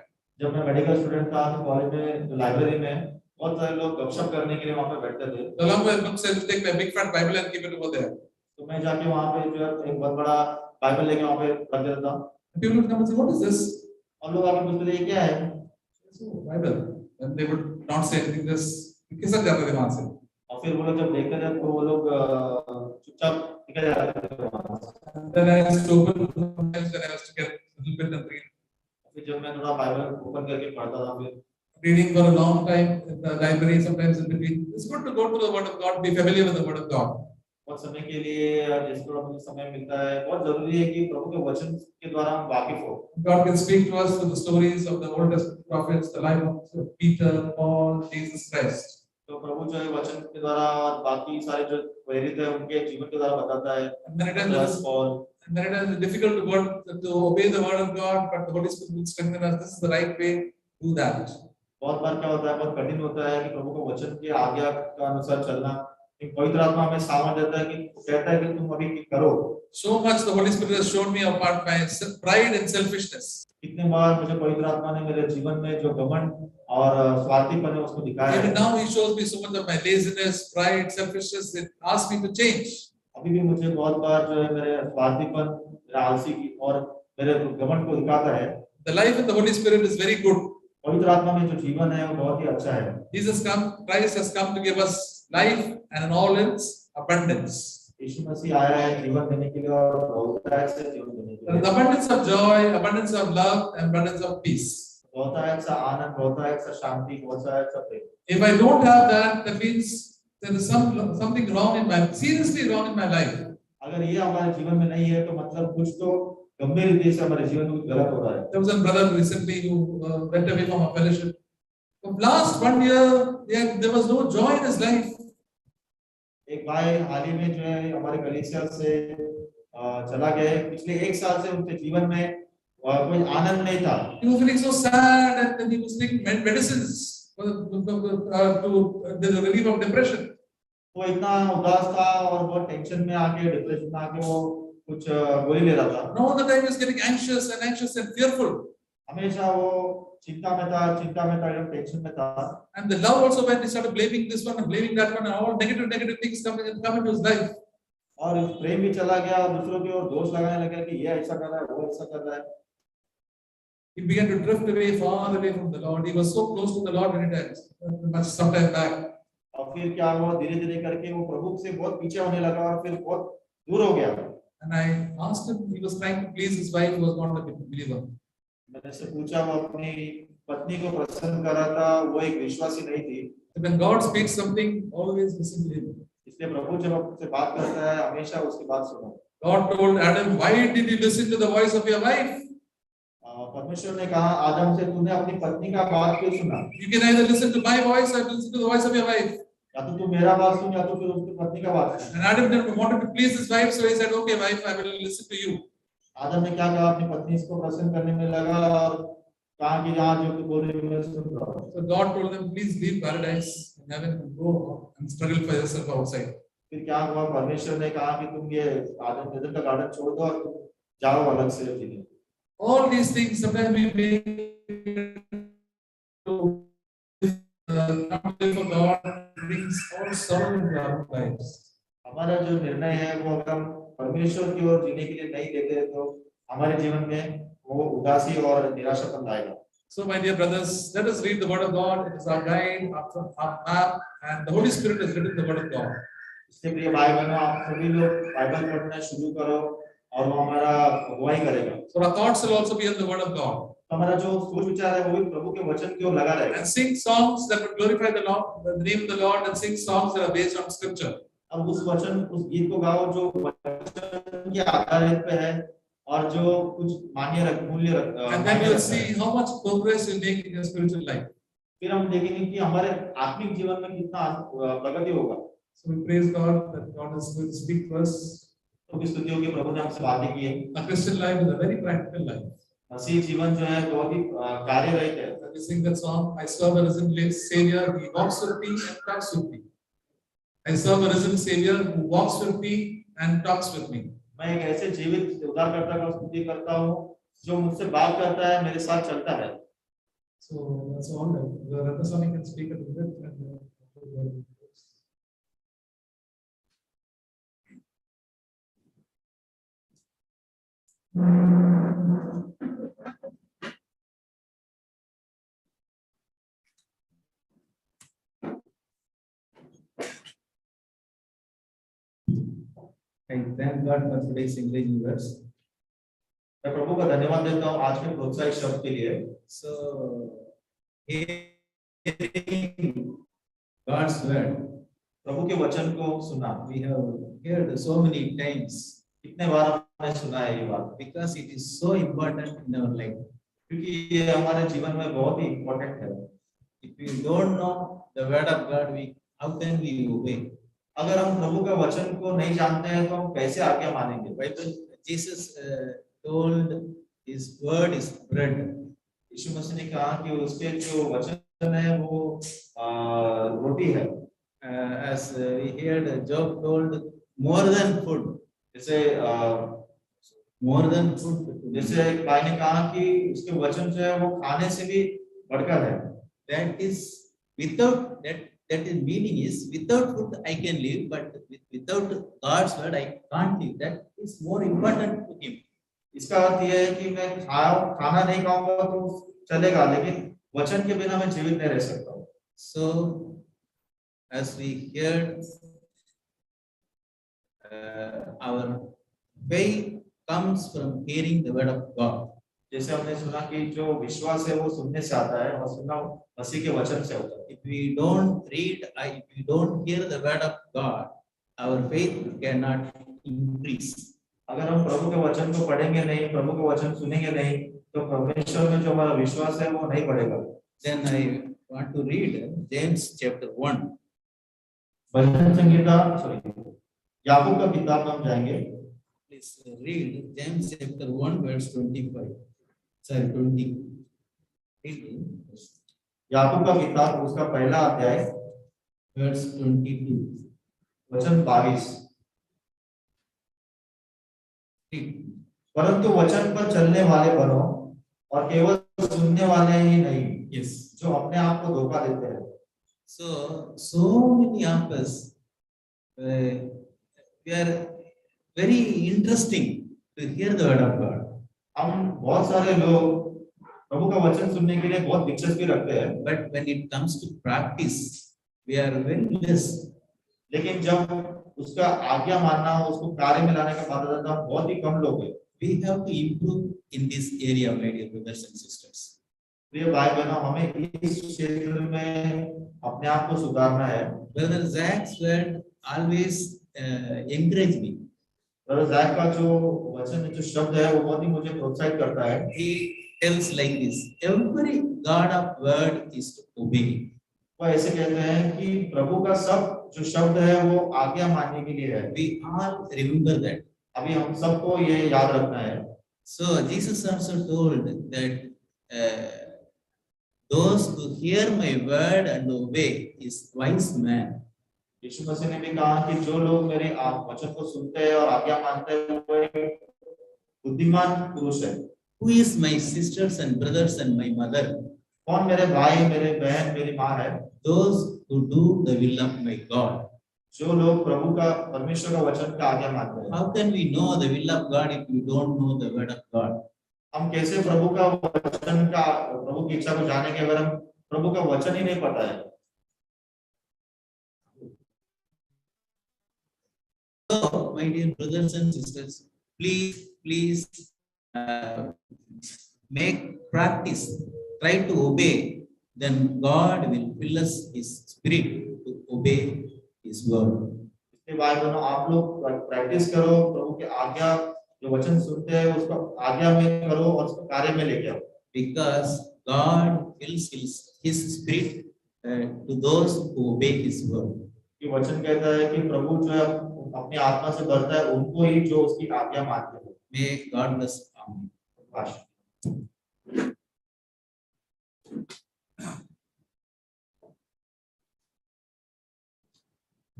जब मैं मेडिकल स्टूडेंट था तो कॉलेज में लाइब्रेरी में बहुत सारे लोग गपशप करने के लिए वहां पे बैठते थे। So along with books, I would take my big fat Bible and keep it over there. तो मैं जाके वहां पे जो है एक बहुत बड़ा बाइबल लेके वहां पे रख देता था। People would come and say, "What is this?" और लोग आके पूछते थे ये क्या है? So, Bible. And they would not say anything. Just खिसक जाते थे वहां से. और फिर वो लोग जब देखते थे तो वो लोग चुपचाप निकल जाते थे वहां से। And then I used to open sometimes when I was to get a little bit and read. फिर जब मैं थोड़ा बाइबल ओपन करके पढ़ता था, फिर Reading for a long time in the library, sometimes in between. It's good to go to the Word of God, be familiar with the Word of God. बहुत समय के लिए जिसको मुझे समय मिलता है, बहुत जरूरी है कि प्रभु के वचन के द्वारा हम वाकिफ हो। God can speak to us through the stories of the Old Testament prophets, the life of Peter, Paul, Jesus Christ. तो प्रभु जो है वचन के द्वारा और बाकी सारे जो प्रेरित है उनके जीवन के द्वारा बताता है। And many times it's difficult to obey the Word of God, but the Holy Spirit will strengthen us. This is the right way to do that. बहुत बार क्या होता है, बहुत कठिन होता है कि प्रभु के वचन के आज्ञा के अनुसार चलना। लेकिन पवित्र आत्मा हमें सामर्थ्य देता है कि कहता है कि तुम अभी करो। So much the Holy Spirit has shown me apart my pride and selfishness. कितने बार मुझे पवित्र आत्मा ने मेरे जीवन में जो घमंड और स्वार्थीपन है उसको दिखाया Even है। now He shows me so much of my laziness, pride, selfishness. It asks me to change. अभी भी मुझे बहुत बार जो है मेरे स्वार्थीपन, मेरे आलसी की और मेरे घमंड को दिखाता है। The life in the Holy Spirit is very good. पवित्र आत्मा में जो जीवन है वो बहुत ही अच्छा है। Christ has come to give us life and in all its abundance. यीशु मसीह आया है जीवन देने के लिए और बहुतायत से जीवन देने के लिए। The abundance of joy, abundance of love, and abundance of peace. बहुतायत से आनंद, बहुतायत से शांति, बहुतायत से प्रेम। If I don't have that, that means there is something wrong in my, seriously wrong in my life. अगर ये हमारे जीवन में नहीं है तो मतलब कुछ तो गंभीर रीति से हमारे जीवन में कुछ गलत हो रहा है। There was a brother recently who went away from our fellowship. For last 1 year, there was no joy in his life. एक भाई हाल ही में जो है हमारे कलीसिया से चला गया। पिछले 1 साल से उनके जीवन में कोई आनंद नहीं था। He was feeling so sad and then he was taking medicines to the relief of depression. वो इतना उदास था और बहुत टेंशन में आके, डिप्रेशन में आके वो कुछ गोली ले रहा था। All the time he was getting anxious and fearful. हमेशा वो चिंता में था, एकदम टेंशन में था। And the love also, when he started blaming this one and blaming that one and all negative things come into his life. और प्रेम भी चला गया और दूसरों की ओर दोष लगाने लगा कि ये ऐसा कर रहा है, वो ऐसा कर रहा है। He began to drift away, far away from the Lord. He was so close to the Lord many times, some time back. और फिर क्या हुआ, धीरे-धीरे करके वो प्रभु से बहुत पीछे होने लगा और फिर बहुत दूर हो गया। And I asked him, he was trying to please his wife who was not a believer. मैंने उससे पूछा, वो अपनी पत्नी को प्रसन्न कर रहा था, वो एक विश्वासी नहीं थी। When God speaks something, always listen to him. इसलिए प्रभु जब आपसे बात करता है, हमेशा उसकी बात सुनो। God told Adam, "Why did you listen to the voice of your wife?" परमेश्वर ने कहा आदम से, तूने अपनी पत्नी का बात क्यों सुना? You can either listen to my voice or listen to the voice of your wife. या तो तू मेरा बात सुन या तो फिर उसकी पत्नी का बात सुन। And Adam didn't wanted to please his wife, so he said, "Okay, wife, I will listen to you." आदम ने क्या कहा, अपनी पत्नी को प्रसन्न करने में लगा और कहा कि जहाँ जो तू बोल रही है मैं सुन रहा हूँ। So God told them, "Please leave paradise in heaven and go and struggle for yourself outside." फिर क्या हुआ, परमेश्वर ने कहा कि तुम ये एडन का गार्डन छोड़ दो और तुम जाओ अलग से जीने। All these things sometimes we make to for God brings all sorrow in our lives. हमारा जो निर्णय है वो अगर हम परमेश्वर की ओर जीने के लिए नहीं देते तो हमारे जीवन में वो उदासी और निराशापन लाएगा। So, my dear brothers, let us read the Word of God. It is our guide, our map, and the Holy Spirit has written the Word of God. इसलिए प्रिय भाई बहनों, आप सभी लोग बाइबल पढ़ना शुरू करो और वो हमारा अगुवाई करेगा। So our thoughts will also be on the Word of God. हमारा जो सोच विचार है वो भी प्रभु के वचन की ओर लगा रहेगा। And sing songs that will glorify the Lord, the name of the Lord, and sing songs that are based on Scripture. अब उस गीत को गाओ जो वचन के आधारित पे है और जो कुछ मूल्य रख। And then you will see how much progress you make in your spiritual life. फिर हम देखेंगे कि हमारे आत्मिक जीवन में कितना प्रगति होगा। So we praise God that God is going to speak to us. तो स्तुति होगी प्रभु ने हमसे बातें की है। A Christian life is a very practical life. मसीह जीवन जो है बहुत ही कार्य रहित है। we sing that song, I serve a risen Savior, He walks with me and talks with me. I serve a risen Savior who walks with me and talks with me. मैं एक ऐसे जीवित उद्धारकर्ता का स्तुति करता हूँ जो मुझसे बात करता है, मेरे साथ चलता है. So that's all. The Rathaswami can speak a little bit. And, I thank God for today's encouraging words. मैं प्रभु का धन्यवाद देता हूँ आज के प्रोत्साहक शब्द के लिए. So, hearing God's word, प्रभु के वचन को सुना. we have heard so many times कितने बार हमने सुना है ये बात, because it is so important in our life. क्योंकि ये हमारे जीवन में बहुत ही इम्पोर्टेंट है. If we don't know the word of God, how can we obey? अगर हम प्रभु का वचन को नहीं जानते हैं तो हम कैसे आज्ञा मानेंगे? Bible, Jesus told His word is bread. यीशु मसीह ने कहा कि उसके जो वचन है वो रोटी है. As we heard, Job told more than food. जैसे More than food. जैसे एक भाई ने कहा कि उसके वचन जो है वो खाने से भी बढ़कर है. That is without that. That is meaning is without food I can live, but without God's word I can't live. That is more important to him. इसका अर्थ यह है कि मैं खाना नहीं खाऊंगा तो चलेगा, लेकिन वचन के बिना मैं जीवित नहीं रह सकता हूँ. So, as we heard, our faith comes from hearing the word of God. जैसे हमने सुना कि जो विश्वास है वो सुनने से आता है और सुनना मसीह के वचन से होता है. If we don't read, if we don't hear the word of God, our faith cannot increase. अगर हम प्रभु के वचन को पढ़ेंगे नहीं, प्रभु के वचन सुनेंगे नहीं, तो परमेश्वर में जो हमारा विश्वास है वो नहीं बढ़ेगा. Then I want to read James chapter 1. भजन संहिता याकूब का किताब हम जाएंगे. Please read James chapter 1 verse 25. Sorry, 20. याकूब का किताब उसका पहला अध्याय verse 22. वचन 22. परंतु वचन पर चलने वाले बनो और केवल सुनने वाले ही नहीं, Yes. जो अपने आप को धोखा देते हैं. So many of us, we are very interesting to hear the word of God. हम बहुत सारे लोग प्रभु का वचन सुनने के लिए बहुत दिलचस्पी रखते हैं, But when it comes to practice, we are very less. लेकिन जब उसका आज्ञा मानना, उसको कार्य में लाने का बात आता है, बहुत ही कम लोग हैं. We have to improve in this area, my dear brothers and sisters. प्रिय भाई बहनों, हमें इस क्षेत्र में अपने आप को सुधारना है. Brother Zach's word always encourage me. Brother Jack का जो वचन, जो शब्द है, वो बहुत ही मुझे प्रोत्साहित करता है. He tells like this: every God of word is to obey. वो ऐसे कहते हैं कि प्रभु का सब जो शब्द है वो आज्ञा मानने के लिए है. We all remember that. अभी हम सबको ये याद रखना है. So Jesus also told that those who hear my word and obey is wise man. यीशु मसीह ने भी कहा कि जो लोग मेरे वचन को सुनते हैं और आज्ञा मानते हैं वो एक बुद्धिमान पुरुष है. Who is my sisters and brothers and my mother? कौन मेरे भाई, मेरे बहन, मेरी माँ है? Those who do the will of my God. जो लोग प्रभु का, परमेश्वर का वचन का आज्ञा मानते हैं. How can we know the will of God if we don't know the word of God? हम कैसे प्रभु का वचन का, प्रभु की इच्छा को जानेंगे अगर हम प्रभु का वचन ही नहीं पता है? So, my dear brothers and sisters, please make practice, try to obey, then God will fill us His Spirit to obey His word. इसलिए भाई बहनों, आप लोग प्रैक्टिस करो, प्रभु के आज्ञा जो वचन सुनते हैं उसको आज्ञा में करो और उसको कार्य में लेके आओ. Because God fills His Spirit to those who obey His word. कि वचन कहता है कि प्रभु जो है अपनी आत्मा से भरता है उनको ही जो उसकी आज्ञा मानते हैं. May God bless. Amen. you.